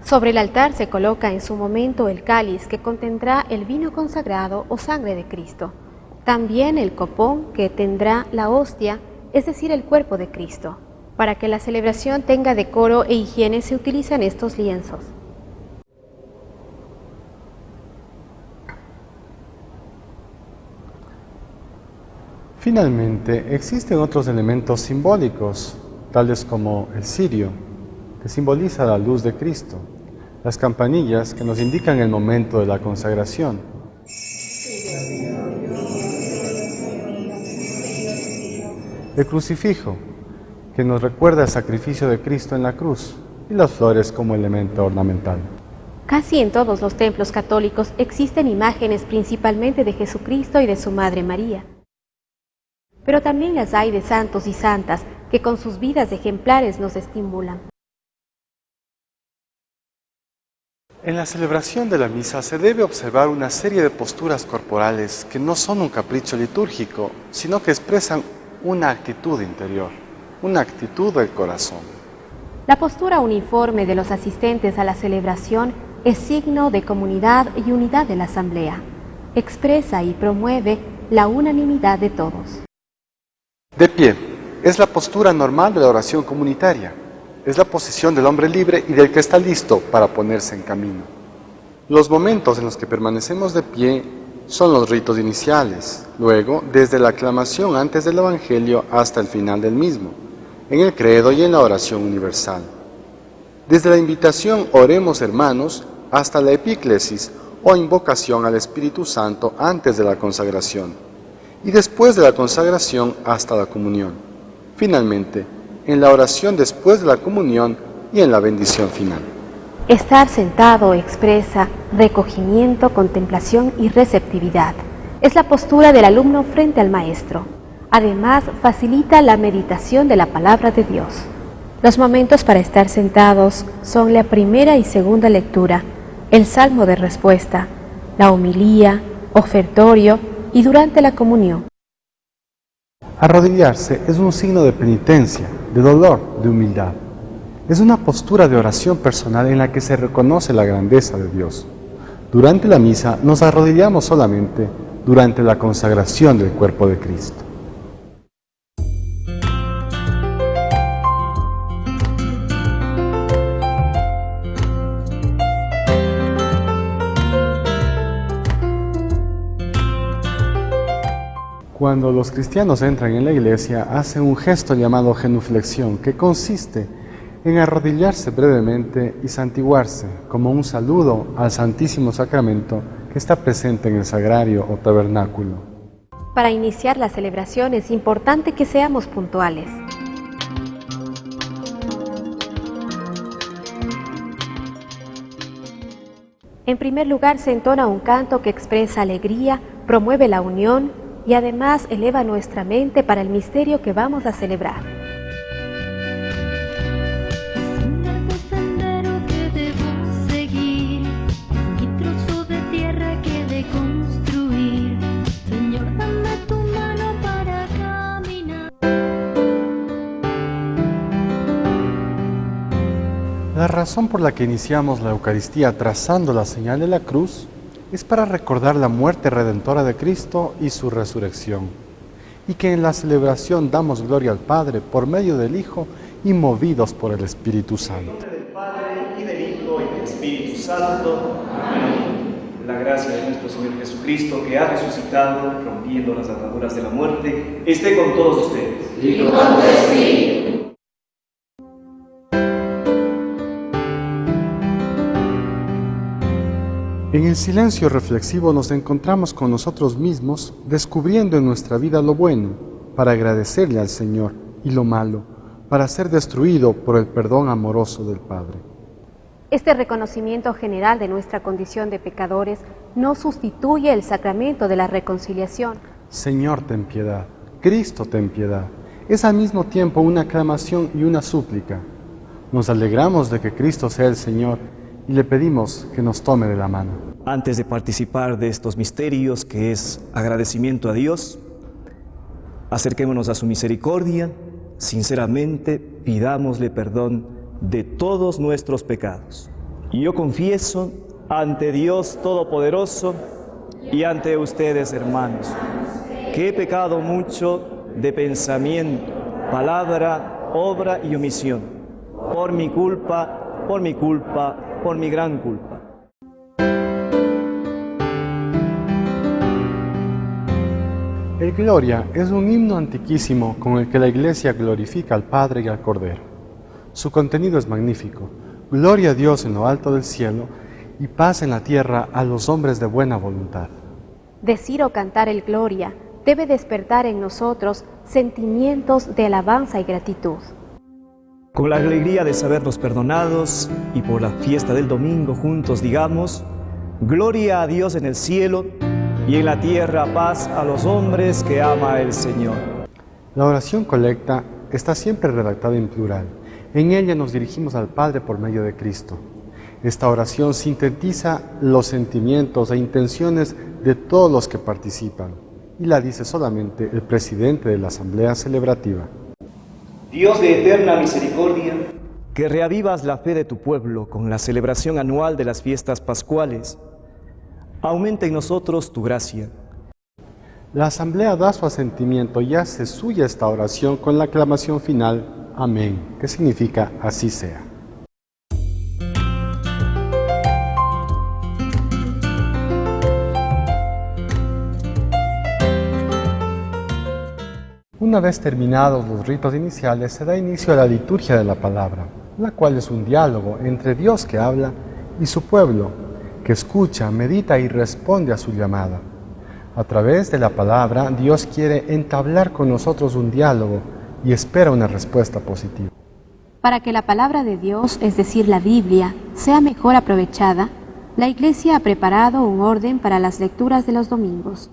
Sobre el altar se coloca en su momento el cáliz que contendrá el vino consagrado o sangre de Cristo. También el copón que tendrá la hostia, es decir, el cuerpo de Cristo. Para que la celebración tenga decoro e higiene se utilizan estos lienzos. Finalmente, existen otros elementos simbólicos, tales como el cirio, que simboliza la luz de Cristo, las campanillas que nos indican el momento de la consagración, el crucifijo, que nos recuerda el sacrificio de Cristo en la cruz, y las flores como elemento ornamental. Casi en todos los templos católicos existen imágenes principalmente de Jesucristo y de su Madre María. Pero también las hay de santos y santas que con sus vidas ejemplares nos estimulan. En la celebración de la misa se debe observar una serie de posturas corporales que no son un capricho litúrgico, sino que expresan una actitud interior, una actitud del corazón. La postura uniforme de los asistentes a la celebración es signo de comunidad y unidad de la asamblea. Expresa y promueve la unanimidad de todos. De pie, es la postura normal de la oración comunitaria. Es la posición del hombre libre y del que está listo para ponerse en camino. Los momentos en los que permanecemos de pie son los ritos iniciales, luego desde la aclamación antes del Evangelio hasta el final del mismo, en el credo y en la oración universal. Desde la invitación oremos hermanos hasta la epíclesis o invocación al Espíritu Santo antes de la consagración, y después de la consagración hasta la comunión. Finalmente, en la oración después de la comunión y en la bendición final. Estar sentado expresa recogimiento, contemplación y receptividad. Es la postura del alumno frente al maestro. Además, facilita la meditación de la palabra de Dios. Los momentos para estar sentados son la primera y segunda lectura, el salmo de respuesta, la homilía, ofertorio y durante la comunión. Arrodillarse es un signo de penitencia, de dolor, de humildad. Es una postura de oración personal en la que se reconoce la grandeza de Dios. Durante la misa nos arrodillamos solamente durante la consagración del cuerpo de Cristo. Cuando los cristianos entran en la iglesia, hacen un gesto llamado genuflexión, que consiste en arrodillarse brevemente y santiguarse como un saludo al Santísimo Sacramento que está presente en el sagrario o tabernáculo. Para iniciar la celebración es importante que seamos puntuales. En primer lugar, se entona un canto que expresa alegría, promueve la unión y además eleva nuestra mente para el misterio que vamos a celebrar. La razón por la que iniciamos la Eucaristía trazando la señal de la cruz es para recordar la muerte redentora de Cristo y su resurrección, y que en la celebración damos gloria al Padre por medio del Hijo y movidos por el Espíritu Santo. En nombre del Padre, y del Hijo, y del Espíritu Santo. Amén. La gracia de nuestro Señor Jesucristo, que ha resucitado, rompiendo las ataduras de la muerte, esté con todos ustedes. Y con tu espíritu. En el silencio reflexivo nos encontramos con nosotros mismos, descubriendo en nuestra vida lo bueno, para agradecerle al Señor, y lo malo, para ser destruido por el perdón amoroso del Padre. Este reconocimiento general de nuestra condición de pecadores no sustituye el sacramento de la reconciliación. Señor, ten piedad. Cristo, ten piedad. Es al mismo tiempo una aclamación y una súplica. Nos alegramos de que Cristo sea el Señor y le pedimos que nos tome de la mano. Antes de participar de estos misterios, que es agradecimiento a Dios, acerquémonos a su misericordia, sinceramente pidámosle perdón de todos nuestros pecados. Y yo confieso ante Dios Todopoderoso y ante ustedes, hermanos, que he pecado mucho de pensamiento, palabra, obra y omisión, por mi culpa, por mi gran culpa. El Gloria es un himno antiquísimo con el que la Iglesia glorifica al Padre y al Cordero. Su contenido es magnífico. Gloria a Dios en lo alto del cielo y paz en la tierra a los hombres de buena voluntad. Decir o cantar el Gloria debe despertar en nosotros sentimientos de alabanza y gratitud. Con la alegría de sabernos perdonados y por la fiesta del domingo juntos digamos: Gloria a Dios en el cielo y en la tierra paz a los hombres que ama el Señor. La oración colecta está siempre redactada en plural. En ella nos dirigimos al Padre por medio de Cristo. Esta oración sintetiza los sentimientos e intenciones de todos los que participan y la dice solamente el presidente de la Asamblea Celebrativa. Dios de eterna misericordia, que reavivas la fe de tu pueblo con la celebración anual de las fiestas pascuales, aumenta en nosotros tu gracia. La Asamblea da su asentimiento y hace suya esta oración con la aclamación final, Amén, que significa así sea. Una vez terminados los ritos iniciales, se da inicio a la liturgia de la palabra, la cual es un diálogo entre Dios que habla y su pueblo, que escucha, medita y responde a su llamada. A través de la palabra, Dios quiere entablar con nosotros un diálogo y espera una respuesta positiva. Para que la palabra de Dios, es decir, la Biblia, sea mejor aprovechada, la Iglesia ha preparado un orden para las lecturas de los domingos.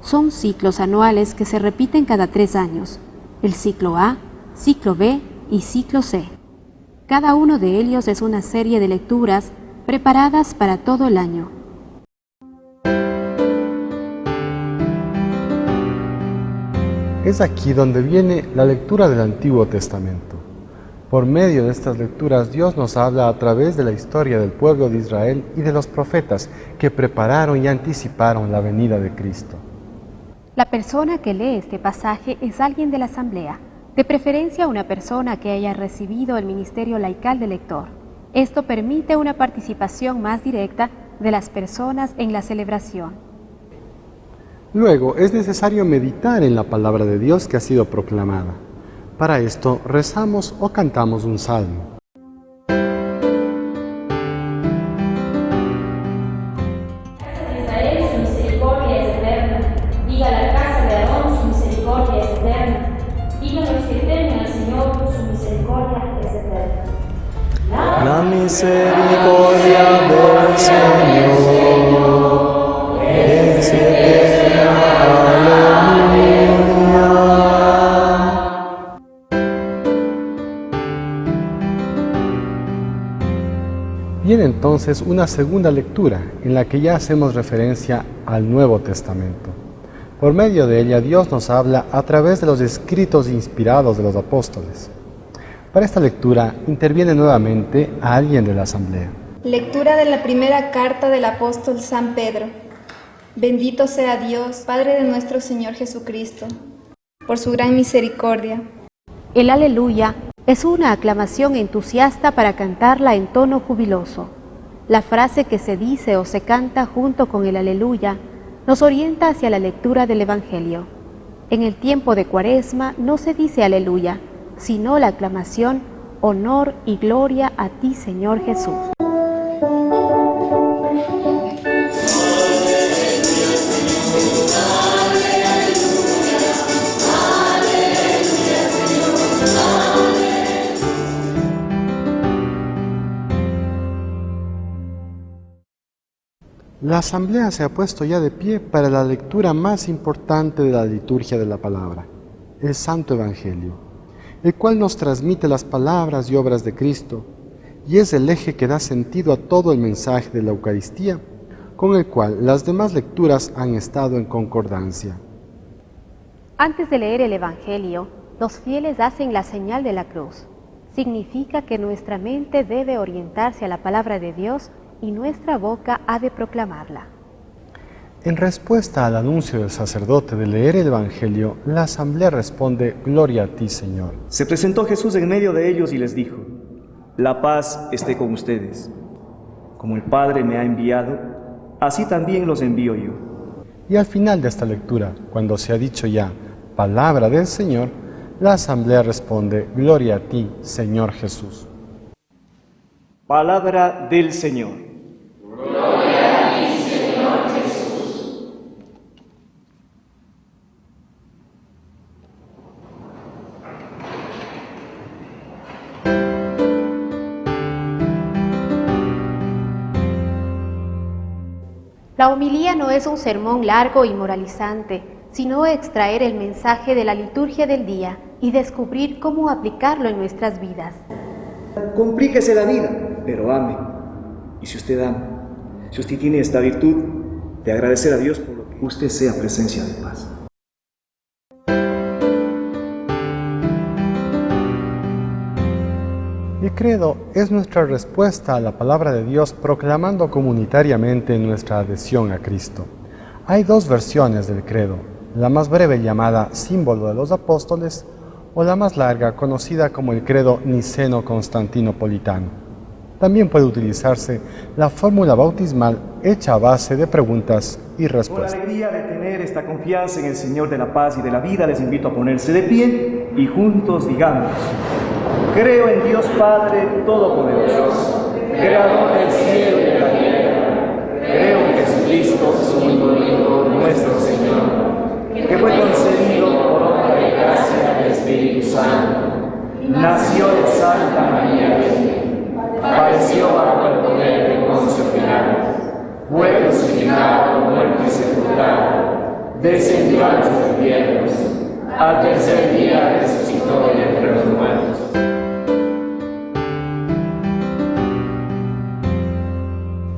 Son ciclos anuales que se repiten cada 3 años, el ciclo A, ciclo B y ciclo C. Cada uno de ellos es una serie de lecturas preparadas para todo el año. Es aquí donde viene la lectura del Antiguo Testamento. Por medio de estas lecturas, Dios nos habla a través de la historia del pueblo de Israel y de los profetas que prepararon y anticiparon la venida de Cristo. La persona que lee este pasaje es alguien de la asamblea, de preferencia una persona que haya recibido el ministerio laical de lector. Esto permite una participación más directa de las personas en la celebración. Luego, es necesario meditar en la palabra de Dios que ha sido proclamada. Para esto, rezamos o cantamos un salmo. Israel, su misericordia es eterna. Diga la casa de Aarón, su misericordia es eterna. Digan los que temen al Señor, su misericordia es eterna. La misericordia del Señor es eterna. Aleluya. Viene entonces una segunda lectura en la que ya hacemos referencia al Nuevo Testamento. Por medio de ella Dios nos habla a través de los escritos inspirados de los apóstoles. Para esta lectura interviene nuevamente a alguien de la asamblea. Lectura de la primera carta del apóstol San Pedro. Bendito sea Dios, Padre de nuestro Señor Jesucristo, por su gran misericordia. El aleluya es una aclamación entusiasta para cantarla en tono jubiloso. La frase que se dice o se canta junto con el aleluya nos orienta hacia la lectura del Evangelio. En el tiempo de Cuaresma no se dice aleluya, sino la aclamación, honor y gloria a ti, Señor Jesús. La asamblea se ha puesto ya de pie para la lectura más importante de la liturgia de la palabra, el Santo Evangelio, el cual nos transmite las palabras y obras de Cristo y es el eje que da sentido a todo el mensaje de la Eucaristía, con el cual las demás lecturas han estado en concordancia. Antes de leer el Evangelio, los fieles hacen la señal de la cruz. Significa que nuestra mente debe orientarse a la palabra de Dios y nuestra boca ha de proclamarla. En respuesta al anuncio del sacerdote de leer el Evangelio, la asamblea responde: Gloria a ti, Señor. Se presentó Jesús en medio de ellos y les dijo: La paz esté con ustedes. Como el Padre me ha enviado, así también los envío yo. Y al final de esta lectura, cuando se ha dicho ya palabra del Señor, la asamblea responde: Gloria a ti, Señor Jesús. Palabra del Señor. Gloria a ti, Señor Jesús. La homilía no es un sermón largo y moralizante, sino extraer el mensaje de la liturgia del día y descubrir cómo aplicarlo en nuestras vidas. Complíquese la vida, pero ame. Y si usted ama, si usted tiene esta virtud de agradecer a Dios por lo que usted sea presencia de paz. El credo es nuestra respuesta a la palabra de Dios proclamando comunitariamente nuestra adhesión a Cristo. Hay dos versiones del credo, la más breve llamada símbolo de los apóstoles o la más larga conocida como el credo niceno-constantinopolitano. También puede utilizarse la fórmula bautismal hecha a base de preguntas y respuestas. Con la alegría de tener esta confianza en el Señor de la paz y de la vida, les invito a ponerse de pie y juntos digamos: creo en Dios Padre Todopoderoso, Creador del cielo y de la tierra. Creo en Jesucristo, su único Hijo, nuestro Señor, que fue concebido por obra y gracia del Espíritu Santo. Nació de Santa María. crucificado, muerto y sepultado, descendió a los infiernos, al tercer día resucitó de entre los muertos.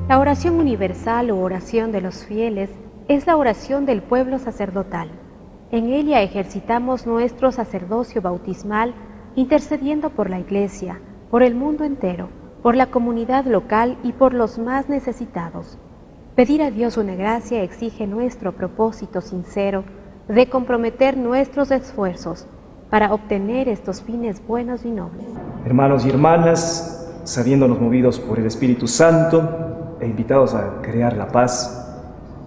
La oración universal o oración de los fieles es la oración del pueblo sacerdotal. En ella ejercitamos nuestro sacerdocio bautismal intercediendo por la Iglesia, por el mundo entero, por la comunidad local y por los más necesitados. Pedir a Dios una gracia exige nuestro propósito sincero de comprometer nuestros esfuerzos para obtener estos fines buenos y nobles. Hermanos y hermanas, sabiéndonos movidos por el Espíritu Santo e invitados a crear la paz,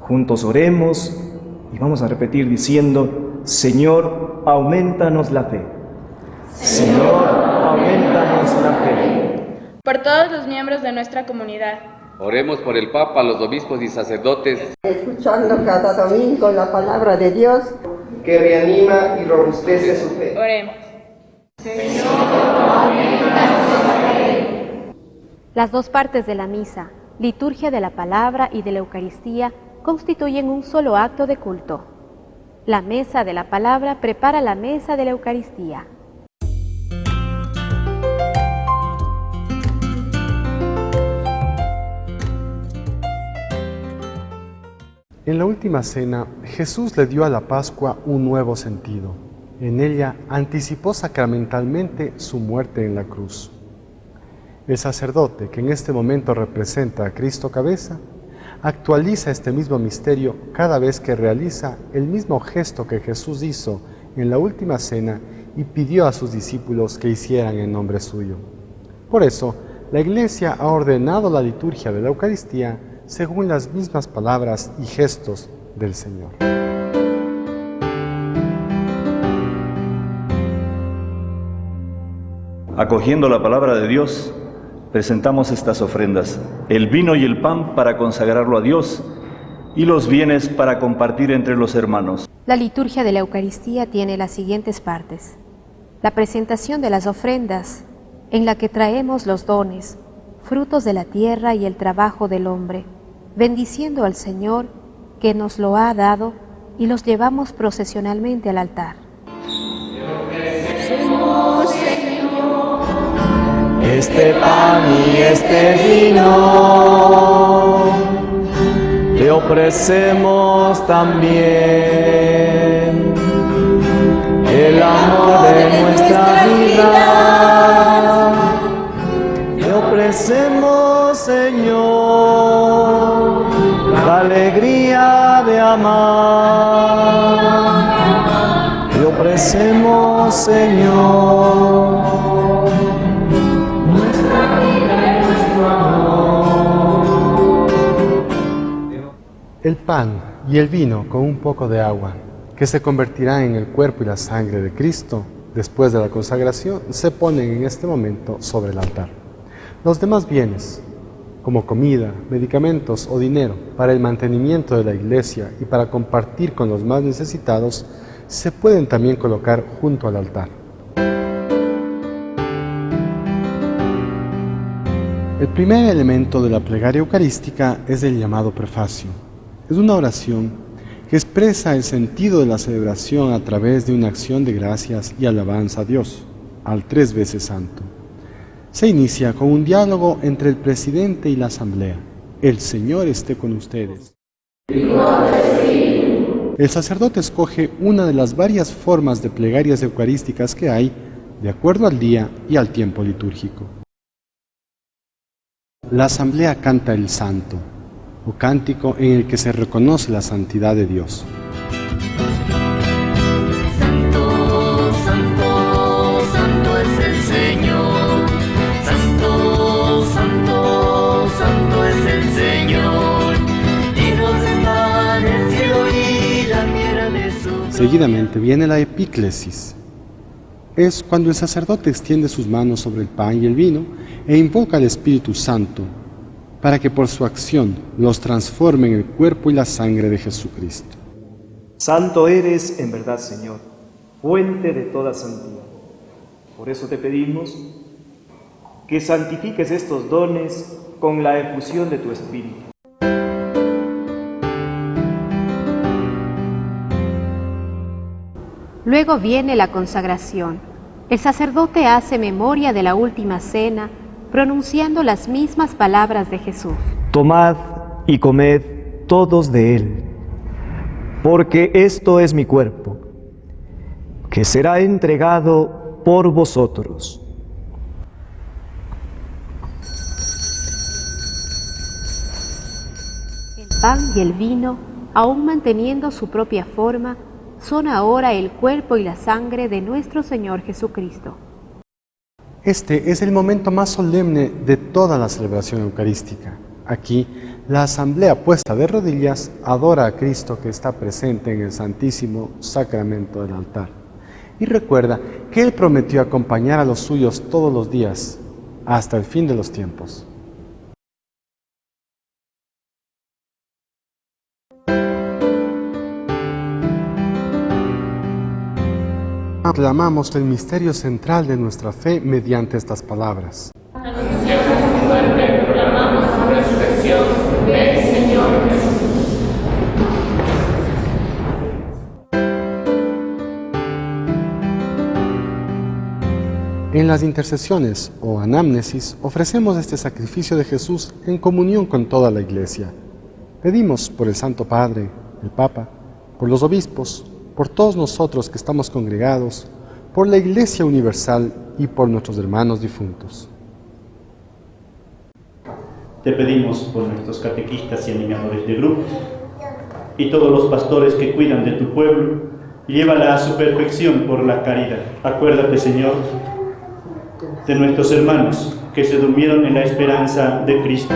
juntos oremos y vamos a repetir diciendo: Señor, aumentanos la fe. Señor, aumentanos la fe. Por todos los miembros de nuestra comunidad. Oremos por el Papa, los obispos y sacerdotes. Escuchando cada domingo la palabra de Dios, que reanima y robustece su fe. Oremos. Señor, aumentanos la fe. Las dos partes de la misa, liturgia de la palabra y de la Eucaristía, constituyen un solo acto de culto. La mesa de la palabra prepara la mesa de la Eucaristía. En la última cena, Jesús le dio a la Pascua un nuevo sentido. En ella anticipó sacramentalmente su muerte en la cruz. El sacerdote, que en este momento representa a Cristo cabeza, actualiza este mismo misterio cada vez que realiza el mismo gesto que Jesús hizo en la última cena y pidió a sus discípulos que hicieran en nombre suyo. Por eso, la Iglesia ha ordenado la liturgia de la Eucaristía según las mismas palabras y gestos del Señor. Acogiendo la palabra de Dios, presentamos estas ofrendas: el vino y el pan para consagrarlo a Dios y los bienes para compartir entre los hermanos. La liturgia de la Eucaristía tiene las siguientes partes: la presentación de las ofrendas, en la que traemos los dones, frutos de la tierra y el trabajo del hombre, bendiciendo al Señor que nos lo ha dado y los llevamos procesionalmente al altar. Este pan y este vino te ofrecemos también, el amor de nuestra vida. Te ofrecemos, Señor, la alegría de amar. Te ofrecemos, Señor, nuestra vida y nuestro amor. El pan y el vino con un poco de agua, que se convertirá en el cuerpo y la sangre de Cristo después de la consagración, se ponen en este momento sobre el altar. Los demás bienes, como comida, medicamentos o dinero, para el mantenimiento de la Iglesia y para compartir con los más necesitados, se pueden también colocar junto al altar. El primer elemento de la plegaria eucarística es el llamado prefacio. Es una oración que expresa el sentido de la celebración a través de una acción de gracias y alabanza a Dios, al tres veces santo. Se inicia con un diálogo entre el presidente y la asamblea. El Señor esté con ustedes. El sacerdote escoge una de las varias formas de plegarias eucarísticas que hay, de acuerdo al día y al tiempo litúrgico. La asamblea canta el santo, o cántico en el que se reconoce la santidad de Dios. Santo, santo, santo es el Señor. Santo, santo, santo es el Señor. Dios está en el cielo y la mira de su... Seguidamente viene la epíclesis. Es cuando el sacerdote extiende sus manos sobre el pan y el vino e invoca al Espíritu Santo para que por su acción los transforme en el cuerpo y la sangre de Jesucristo. Santo eres en verdad, Señor, fuente de toda santidad. Por eso te pedimos que santifiques estos dones con la efusión de tu Espíritu. Luego viene la consagración. El sacerdote hace memoria de la última cena, pronunciando las mismas palabras de Jesús. Tomad y comed todos de él, porque esto es mi cuerpo, que será entregado por vosotros. El pan y el vino, aún manteniendo su propia forma, son ahora el cuerpo y la sangre de nuestro Señor Jesucristo. Este es el momento más solemne de toda la celebración eucarística. Aquí, la asamblea puesta de rodillas adora a Cristo que está presente en el Santísimo Sacramento del altar. Y recuerda que Él prometió acompañar a los suyos todos los días, hasta el fin de los tiempos. Aclamamos el misterio central de nuestra fe mediante estas palabras. Anunciamos tu muerte, proclamamos tu resurrección. Ven, Señor Jesús. En las intercesiones o anamnesis ofrecemos este sacrificio de Jesús en comunión con toda la Iglesia. Pedimos por el Santo Padre, el Papa, por los obispos, por todos nosotros que estamos congregados, por la Iglesia Universal y por nuestros hermanos difuntos. Te pedimos por nuestros catequistas y animadores de grupos y todos los pastores que cuidan de tu pueblo, y llévala a su perfección por la caridad. Acuérdate, Señor, de nuestros hermanos que se durmieron en la esperanza de Cristo.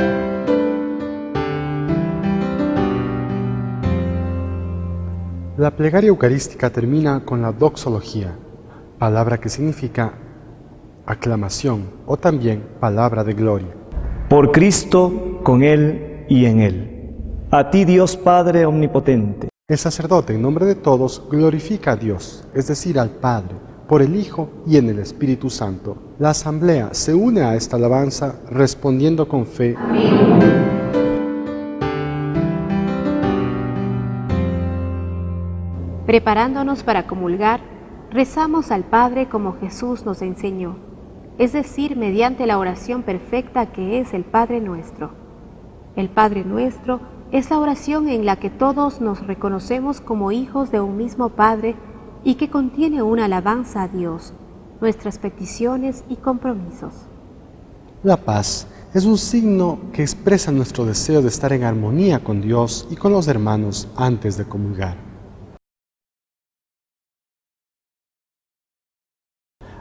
La plegaria eucarística termina con la doxología, palabra que significa aclamación o también palabra de gloria. Por Cristo, con Él y en Él. A ti, Dios Padre Omnipotente. El sacerdote, en nombre de todos, glorifica a Dios, es decir, al Padre, por el Hijo y en el Espíritu Santo. La asamblea se une a esta alabanza respondiendo con fe. Amén. Preparándonos para comulgar, rezamos al Padre como Jesús nos enseñó, es decir, mediante la oración perfecta que es el Padre Nuestro. El Padre Nuestro es la oración en la que todos nos reconocemos como hijos de un mismo Padre y que contiene una alabanza a Dios, nuestras peticiones y compromisos. La paz es un signo que expresa nuestro deseo de estar en armonía con Dios y con los hermanos antes de comulgar.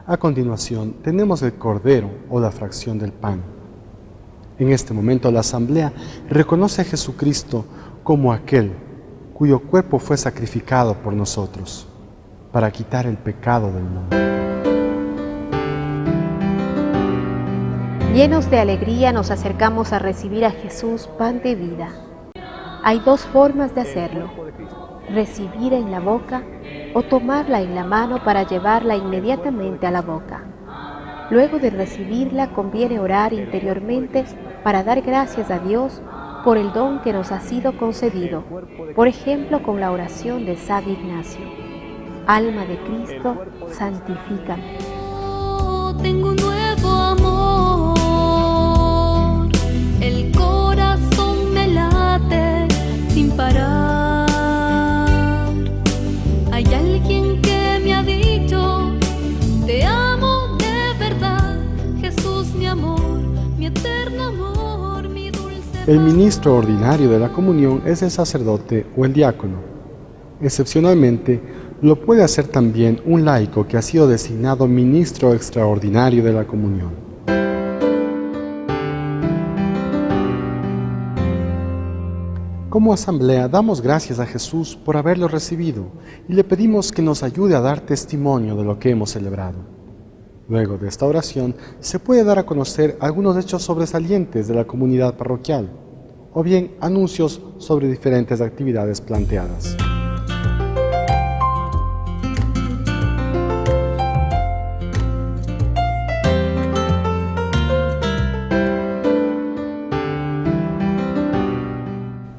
A continuación, tenemos el cordero o la fracción del pan. En este momento, la asamblea reconoce a Jesucristo como aquel cuyo cuerpo fue sacrificado por nosotros para quitar el pecado del mundo. Llenos de alegría nos acercamos a recibir a Jesús, pan de vida. Hay dos formas de hacerlo: recibir en la boca o tomarla en la mano para llevarla inmediatamente a la boca. Luego de recibirla conviene orar interiormente para dar gracias a Dios por el don que nos ha sido concedido, por ejemplo con la oración de San Ignacio. Alma de Cristo, santifícame. Tengo un nuevo amor, el corazón me late sin parar. Hay alguien que me ha dicho, te amo de verdad, Jesús mi amor, mi eterno amor, mi dulce. El ministro ordinario de la comunión es el sacerdote o el diácono. Excepcionalmente, lo puede hacer también un laico que ha sido designado ministro extraordinario de la comunión. Como asamblea damos gracias a Jesús por haberlo recibido y le pedimos que nos ayude a dar testimonio de lo que hemos celebrado. Luego de esta oración se puede dar a conocer algunos hechos sobresalientes de la comunidad parroquial o bien anuncios sobre diferentes actividades planteadas.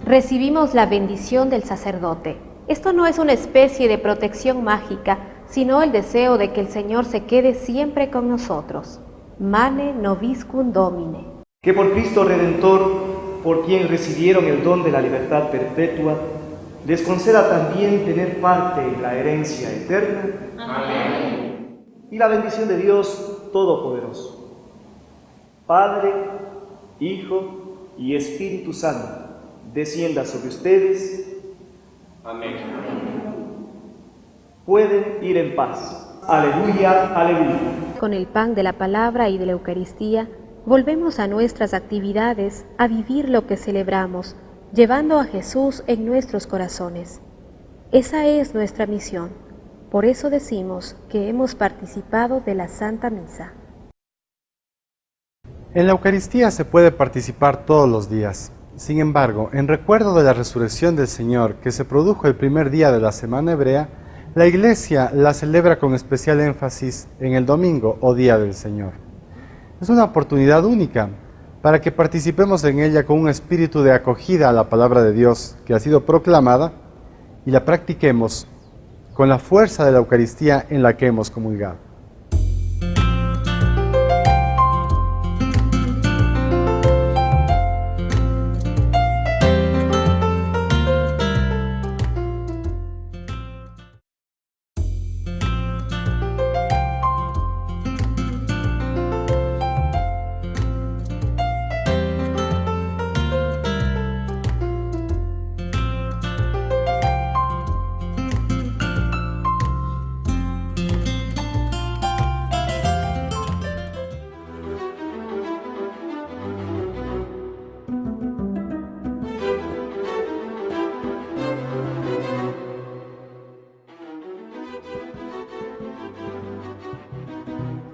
Recibimos la bendición del sacerdote. Esto no es una especie de protección mágica, sino el deseo de que el Señor se quede siempre con nosotros. Mane nobiscum Domine. Que por Cristo Redentor, por quien recibieron el don de la libertad perpetua, les conceda también tener parte en la herencia eterna. Amén. Y la bendición de Dios Todopoderoso, Padre, Hijo y Espíritu Santo, descienda sobre ustedes. Amén. Pueden ir en paz. Aleluya, aleluya. Con el pan de la palabra y de la Eucaristía, volvemos a nuestras actividades, a vivir lo que celebramos, llevando a Jesús en nuestros corazones. Esa es nuestra misión. Por eso decimos que hemos participado de la Santa Misa. En la Eucaristía se puede participar todos los días. Sin embargo, en recuerdo de la resurrección del Señor que se produjo el primer día de la Semana Hebrea, la Iglesia la celebra con especial énfasis en el domingo o Día del Señor. Es una oportunidad única para que participemos en ella con un espíritu de acogida a la palabra de Dios que ha sido proclamada y la practiquemos con la fuerza de la Eucaristía en la que hemos comulgado.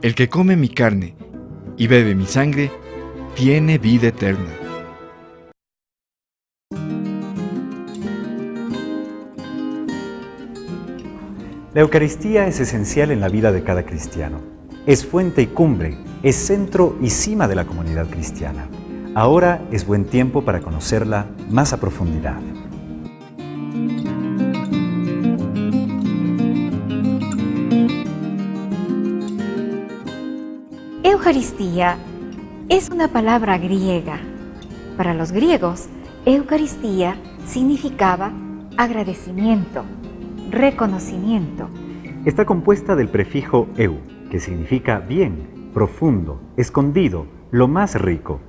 El que come mi carne y bebe mi sangre, tiene vida eterna. La Eucaristía es esencial en la vida de cada cristiano. Es fuente y cumbre, es centro y cima de la comunidad cristiana. Ahora es buen tiempo para conocerla más a profundidad. Eucaristía es una palabra griega. Para los griegos, Eucaristía significaba agradecimiento, reconocimiento. Está compuesta del prefijo eu, que significa bien, profundo, escondido, lo más rico,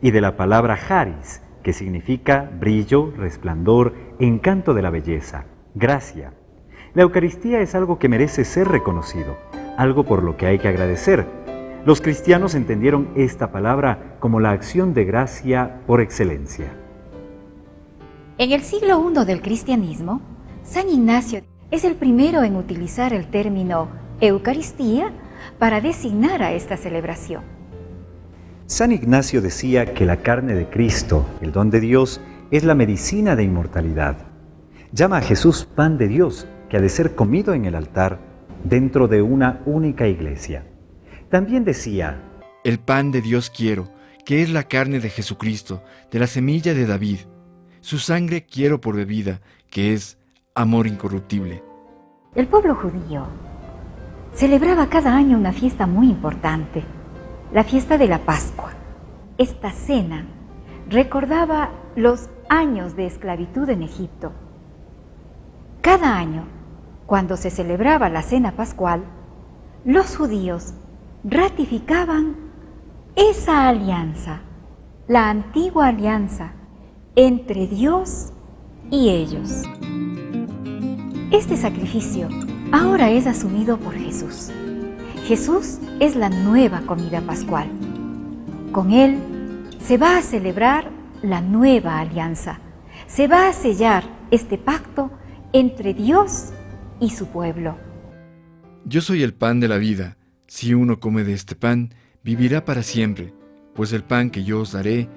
y de la palabra charis, que significa brillo, resplandor, encanto de la belleza, gracia. La Eucaristía es algo que merece ser reconocido, algo por lo que hay que agradecer. Los cristianos entendieron esta palabra como la acción de gracia por excelencia. En el siglo I del cristianismo, San Ignacio es el primero en utilizar el término Eucaristía para designar a esta celebración. San Ignacio decía que la carne de Cristo, el don de Dios, es la medicina de inmortalidad. Llama a Jesús pan de Dios, que ha de ser comido en el altar dentro de una única iglesia. También decía: el pan de Dios quiero, que es la carne de Jesucristo, de la semilla de David. Su sangre quiero por bebida, que es amor incorruptible. El pueblo judío celebraba cada año una fiesta muy importante, la fiesta de la Pascua. Esta cena recordaba los años de esclavitud en Egipto. Cada año, cuando se celebraba la cena pascual, los judíos ratificaban esa alianza, la antigua alianza entre Dios y ellos. Este sacrificio ahora es asumido por Jesús. Jesús es la nueva comida pascual. Con Él se va a celebrar la nueva alianza. Se va a sellar este pacto entre Dios y su pueblo. Yo soy el pan de la vida. Si uno come de este pan, vivirá para siempre, pues el pan que yo os daré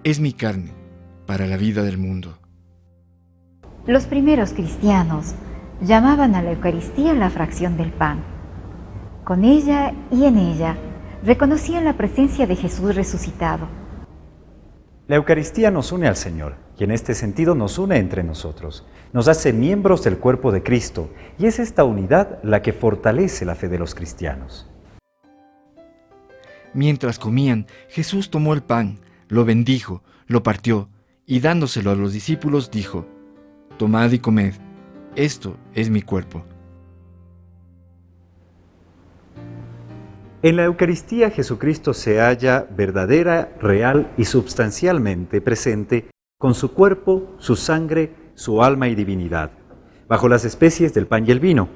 es mi carne, para la vida del mundo. Los primeros cristianos llamaban a la Eucaristía la fracción del pan. Con ella y en ella reconocían la presencia de Jesús resucitado. La Eucaristía nos une al Señor, y en este sentido nos une entre nosotros, nos hace miembros del cuerpo de Cristo, y es esta unidad la que fortalece la fe de los cristianos. Mientras comían, Jesús tomó el pan, lo bendijo, lo partió, y dándoselo a los discípulos dijo: «Tomad y comed, esto es mi cuerpo». En la Eucaristía Jesucristo se halla verdadera, real y substancialmente presente con su cuerpo, su sangre, su alma y divinidad, bajo las especies del pan y el vino.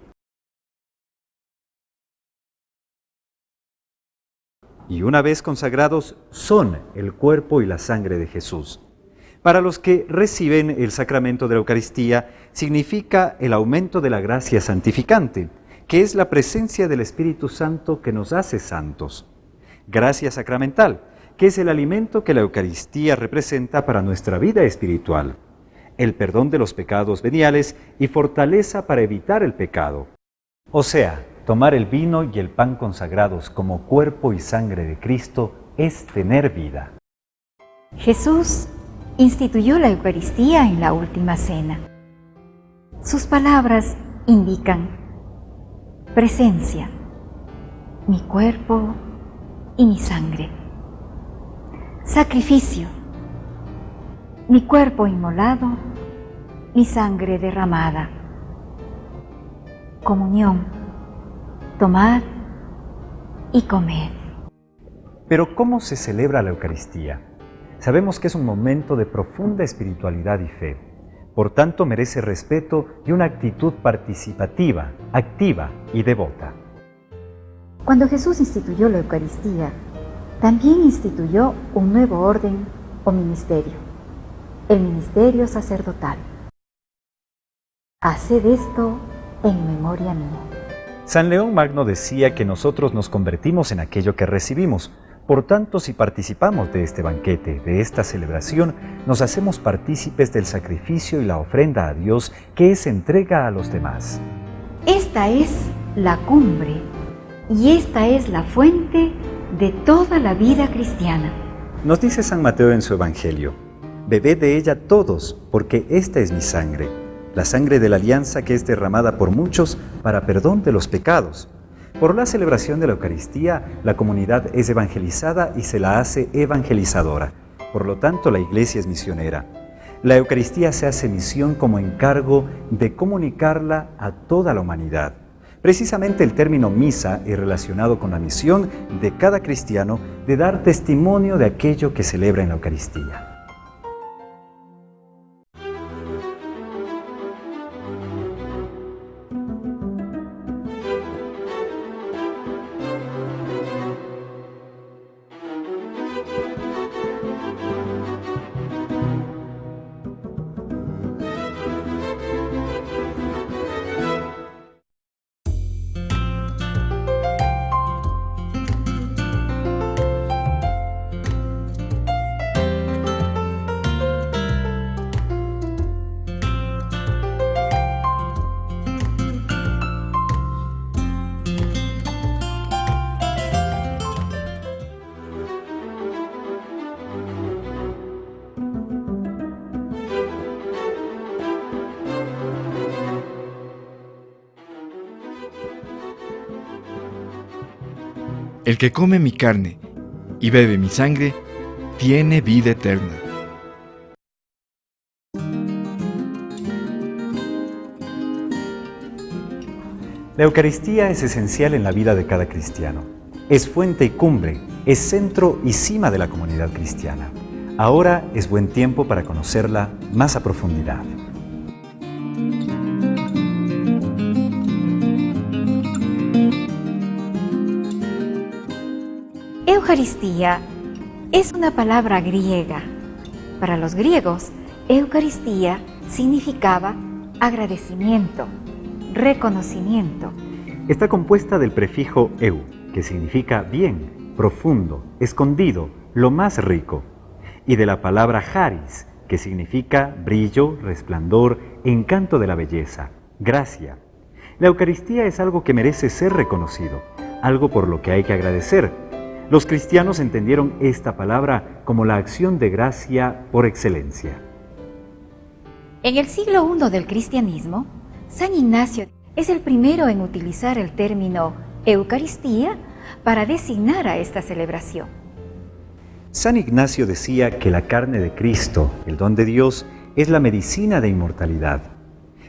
Y una vez consagrados, son el cuerpo y la sangre de Jesús. Para los que reciben el sacramento de la Eucaristía, significa el aumento de la gracia santificante, que es la presencia del Espíritu Santo que nos hace santos. Gracia sacramental, que es el alimento que la Eucaristía representa para nuestra vida espiritual. El perdón de los pecados veniales y fortaleza para evitar el pecado. O sea, tomar el vino y el pan consagrados como cuerpo y sangre de Cristo es tener vida. Jesús instituyó la Eucaristía en la última cena. Sus palabras indican presencia, mi cuerpo y mi sangre. Sacrificio, mi cuerpo inmolado, mi sangre derramada. Comunión, tomad y comed. Pero ¿cómo se celebra la Eucaristía? Sabemos que es un momento de profunda espiritualidad y fe. Por tanto, merece respeto y una actitud participativa, activa y devota. Cuando Jesús instituyó la Eucaristía, también instituyó un nuevo orden o ministerio, el ministerio sacerdotal. Haced esto en memoria mía. San León Magno decía que nosotros nos convertimos en aquello que recibimos. Por tanto, si participamos de este banquete, de esta celebración, nos hacemos partícipes del sacrificio y la ofrenda a Dios que es entrega a los demás. Esta es la cumbre y esta es la fuente de toda la vida cristiana. Nos dice San Mateo en su Evangelio: «Bebed de ella todos, porque esta es mi sangre, la sangre de la alianza que es derramada por muchos para perdón de los pecados». Por la celebración de la Eucaristía, la comunidad es evangelizada y se la hace evangelizadora. Por lo tanto, la Iglesia es misionera. La Eucaristía se hace misión como encargo de comunicarla a toda la humanidad. Precisamente el término misa es relacionado con la misión de cada cristiano de dar testimonio de aquello que celebra en la Eucaristía. El que come mi carne y bebe mi sangre, tiene vida eterna. La Eucaristía es esencial en la vida de cada cristiano. Es fuente y cumbre, es centro y cima de la comunidad cristiana. Ahora es buen tiempo para conocerla más a profundidad. Eucaristía es una palabra griega. Para los griegos, Eucaristía significaba agradecimiento, reconocimiento. Está compuesta del prefijo eu, que significa bien, profundo, escondido, lo más rico, y de la palabra charis, que significa brillo, resplandor, encanto de la belleza, gracia. La Eucaristía es algo que merece ser reconocido, algo por lo que hay que agradecer. Los cristianos entendieron esta palabra como la acción de gracia por excelencia. En el siglo I del cristianismo, San Ignacio es el primero en utilizar el término Eucaristía para designar a esta celebración. San Ignacio decía que la carne de Cristo, el don de Dios, es la medicina de inmortalidad.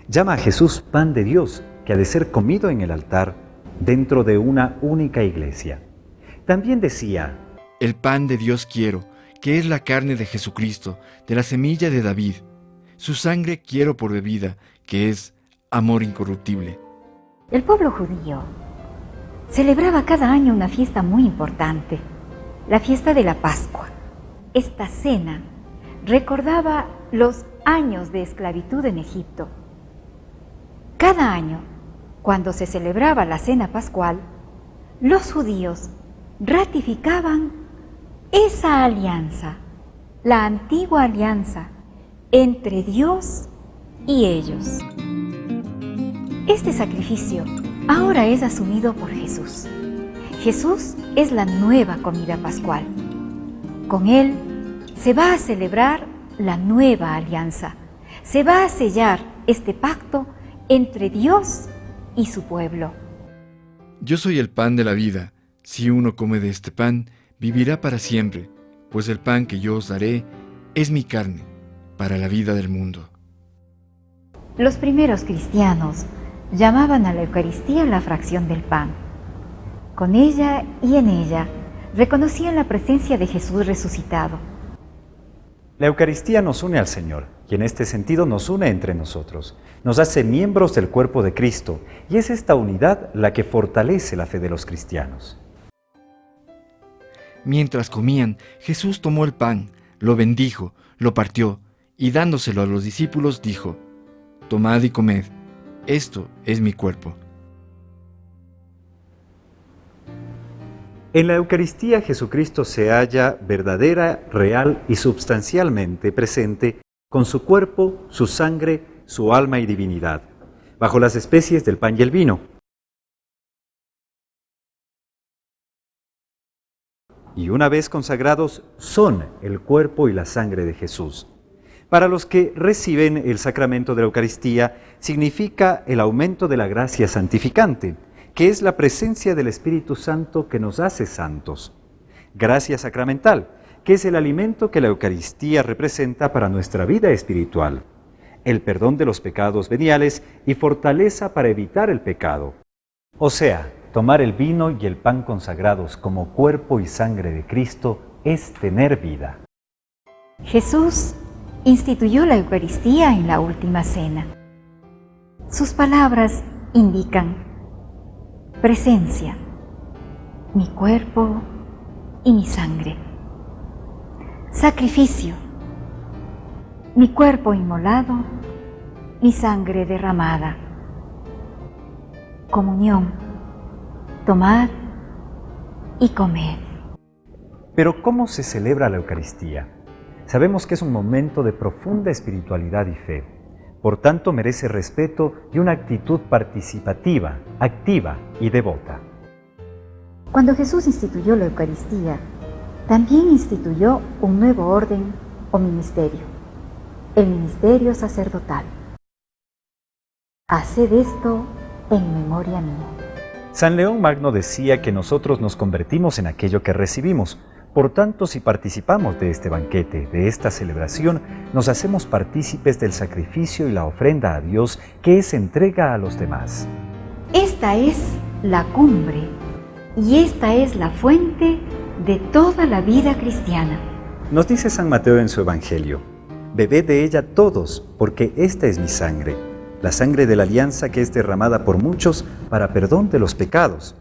Llama a Jesús pan de Dios, que ha de ser comido en el altar dentro de una única iglesia. También decía: el pan de Dios quiero, que es la carne de Jesucristo, de la semilla de David. Su sangre quiero por bebida, que es amor incorruptible. El pueblo judío celebraba cada año una fiesta muy importante, la fiesta de la Pascua. Esta cena recordaba los años de esclavitud en Egipto. Cada año, cuando se celebraba la cena pascual, los judíos ratificaban esa alianza, la antigua alianza entre Dios y ellos. Este sacrificio ahora es asumido por Jesús. Jesús es la nueva comida pascual. Con Él se va a celebrar la nueva alianza. Se va a sellar este pacto entre Dios y su pueblo. Yo soy el pan de la vida. Si uno come de este pan, vivirá para siempre, pues el pan que yo os daré es mi carne, para la vida del mundo. Los primeros cristianos llamaban a la Eucaristía la fracción del pan. Con ella y en ella reconocían la presencia de Jesús resucitado. La Eucaristía nos une al Señor y en este sentido nos une entre nosotros. Nos hace miembros del cuerpo de Cristo y es esta unidad la que fortalece la fe de los cristianos. Mientras comían, Jesús tomó el pan, lo bendijo, lo partió y dándoselo a los discípulos dijo: tomad y comed, esto es mi cuerpo. En la Eucaristía Jesucristo se halla verdadera, real y substancialmente presente con su cuerpo, su sangre, su alma y divinidad, bajo las especies del pan y el vino. Y una vez consagrados, son el cuerpo y la sangre de Jesús. Para los que reciben el sacramento de la Eucaristía, significa el aumento de la gracia santificante, que es la presencia del Espíritu Santo que nos hace santos. Gracia sacramental, que es el alimento que la Eucaristía representa para nuestra vida espiritual. El perdón de los pecados veniales y fortaleza para evitar el pecado. O sea, tomar el vino y el pan consagrados como cuerpo y sangre de Cristo es tener vida. Jesús instituyó la Eucaristía en la última cena. Sus palabras indican presencia, mi cuerpo y mi sangre. Sacrificio, mi cuerpo inmolado, mi sangre derramada. Comunión, tomad y comed. Pero ¿cómo se celebra la Eucaristía? Sabemos que es un momento de profunda espiritualidad y fe. Por tanto, merece respeto y una actitud participativa, activa y devota. Cuando Jesús instituyó la Eucaristía, también instituyó un nuevo orden o ministerio, el ministerio sacerdotal. Haced esto en memoria mía. San León Magno decía que nosotros nos convertimos en aquello que recibimos. Por tanto, si participamos de este banquete, de esta celebración, nos hacemos partícipes del sacrificio y la ofrenda a Dios que es entrega a los demás. Esta es la cumbre y esta es la fuente de toda la vida cristiana. Nos dice San Mateo en su Evangelio: bebed de ella todos, porque esta es mi sangre, la sangre de la alianza que es derramada por muchos para perdón de los pecados.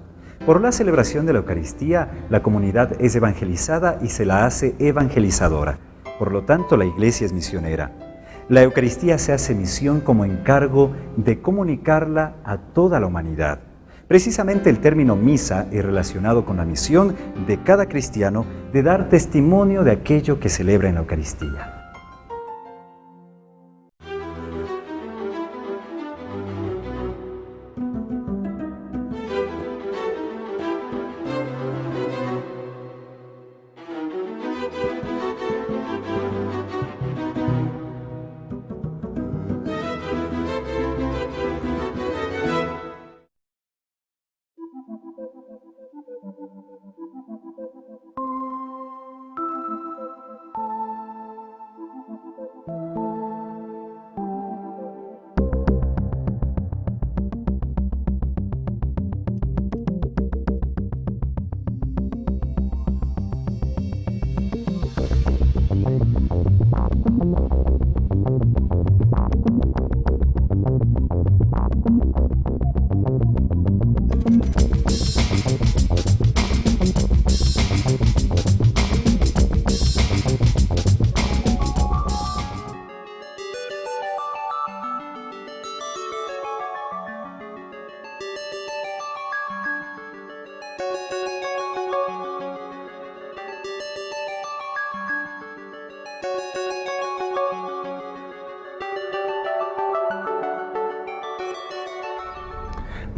Por la celebración de la Eucaristía, la comunidad es evangelizada y se la hace evangelizadora. Por lo tanto, la Iglesia es misionera. La Eucaristía se hace misión como encargo de comunicarla a toda la humanidad. Precisamente el término misa es relacionado con la misión de cada cristiano de dar testimonio de aquello que celebra en la Eucaristía.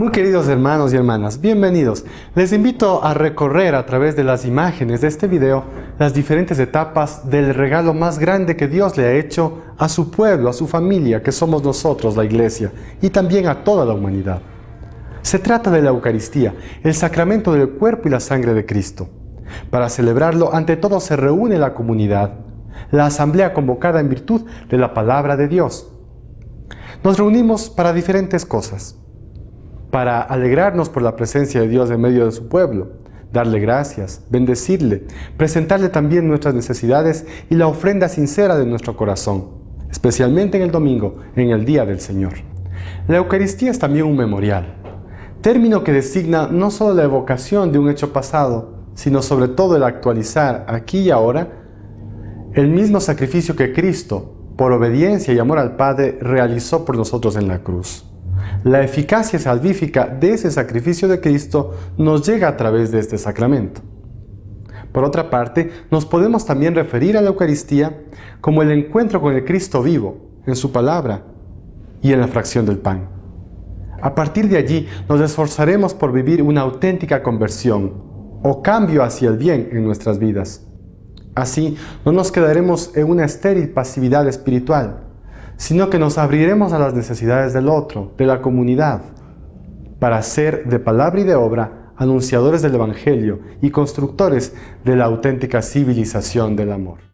Muy queridos hermanos y hermanas, bienvenidos. Les invito a recorrer a través de las imágenes de este video las diferentes etapas del regalo más grande que Dios le ha hecho a su pueblo, a su familia, que somos nosotros, la Iglesia, y también a toda la humanidad. Se trata de la Eucaristía, el sacramento del cuerpo y la sangre de Cristo. Para celebrarlo, ante todo se reúne la comunidad, la asamblea convocada en virtud de la palabra de Dios. Nos reunimos para diferentes cosas. Para alegrarnos por la presencia de Dios en medio de su pueblo, darle gracias, bendecirle, presentarle también nuestras necesidades y la ofrenda sincera de nuestro corazón, especialmente en el domingo, en el Día del Señor. La Eucaristía es también un memorial, término que designa no solo la evocación de un hecho pasado, sino sobre todo el actualizar aquí y ahora el mismo sacrificio que Cristo, por obediencia y amor al Padre, realizó por nosotros en la cruz. La eficacia salvífica de ese sacrificio de Cristo nos llega a través de este sacramento. Por otra parte, nos podemos también referir a la Eucaristía como el encuentro con el Cristo vivo, en su palabra y en la fracción del pan. A partir de allí, nos esforzaremos por vivir una auténtica conversión o cambio hacia el bien en nuestras vidas. Así, no nos quedaremos en una estéril pasividad espiritual, sino que nos abriremos a las necesidades del otro, de la comunidad, para ser de palabra y de obra anunciadores del Evangelio y constructores de la auténtica civilización del amor.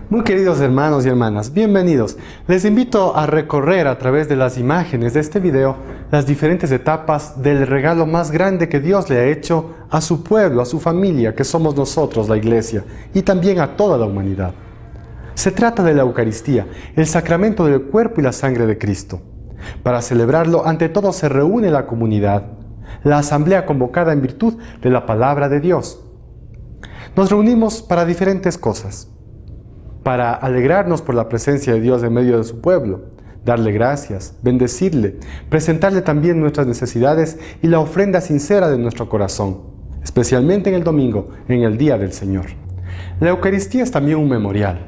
Muy queridos hermanos y hermanas, bienvenidos. Les invito a recorrer a través de las imágenes de este video las diferentes etapas del regalo más grande que Dios le ha hecho a su pueblo, a su familia, que somos nosotros, la Iglesia, y también a toda la humanidad. Se trata de la Eucaristía, el sacramento del cuerpo y la sangre de Cristo. Para celebrarlo, ante todo se reúne la comunidad, la asamblea convocada en virtud de la palabra de Dios. Nos reunimos para diferentes cosas. Para alegrarnos por la presencia de Dios en medio de su pueblo, darle gracias, bendecirle, presentarle también nuestras necesidades y la ofrenda sincera de nuestro corazón, especialmente en el domingo, en el Día del Señor. La Eucaristía es también un memorial,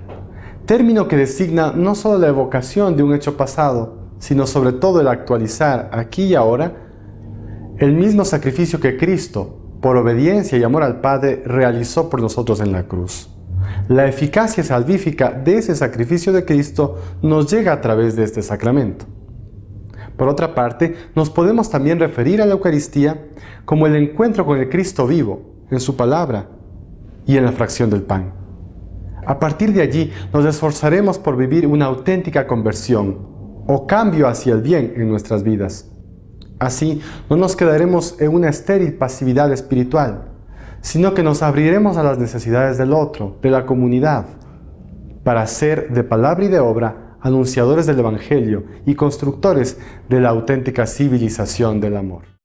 término que designa no solo la evocación de un hecho pasado, sino sobre todo el actualizar aquí y ahora el mismo sacrificio que Cristo, por obediencia y amor al Padre, realizó por nosotros en la cruz. La eficacia salvífica de ese sacrificio de Cristo nos llega a través de este sacramento. Por otra parte, nos podemos también referir a la Eucaristía como el encuentro con el Cristo vivo, en su palabra y en la fracción del pan. A partir de allí, nos esforzaremos por vivir una auténtica conversión o cambio hacia el bien en nuestras vidas. Así, no nos quedaremos en una estéril pasividad espiritual, sino que nos abriremos a las necesidades del otro, de la comunidad, para ser de palabra y de obra anunciadores del Evangelio y constructores de la auténtica civilización del amor.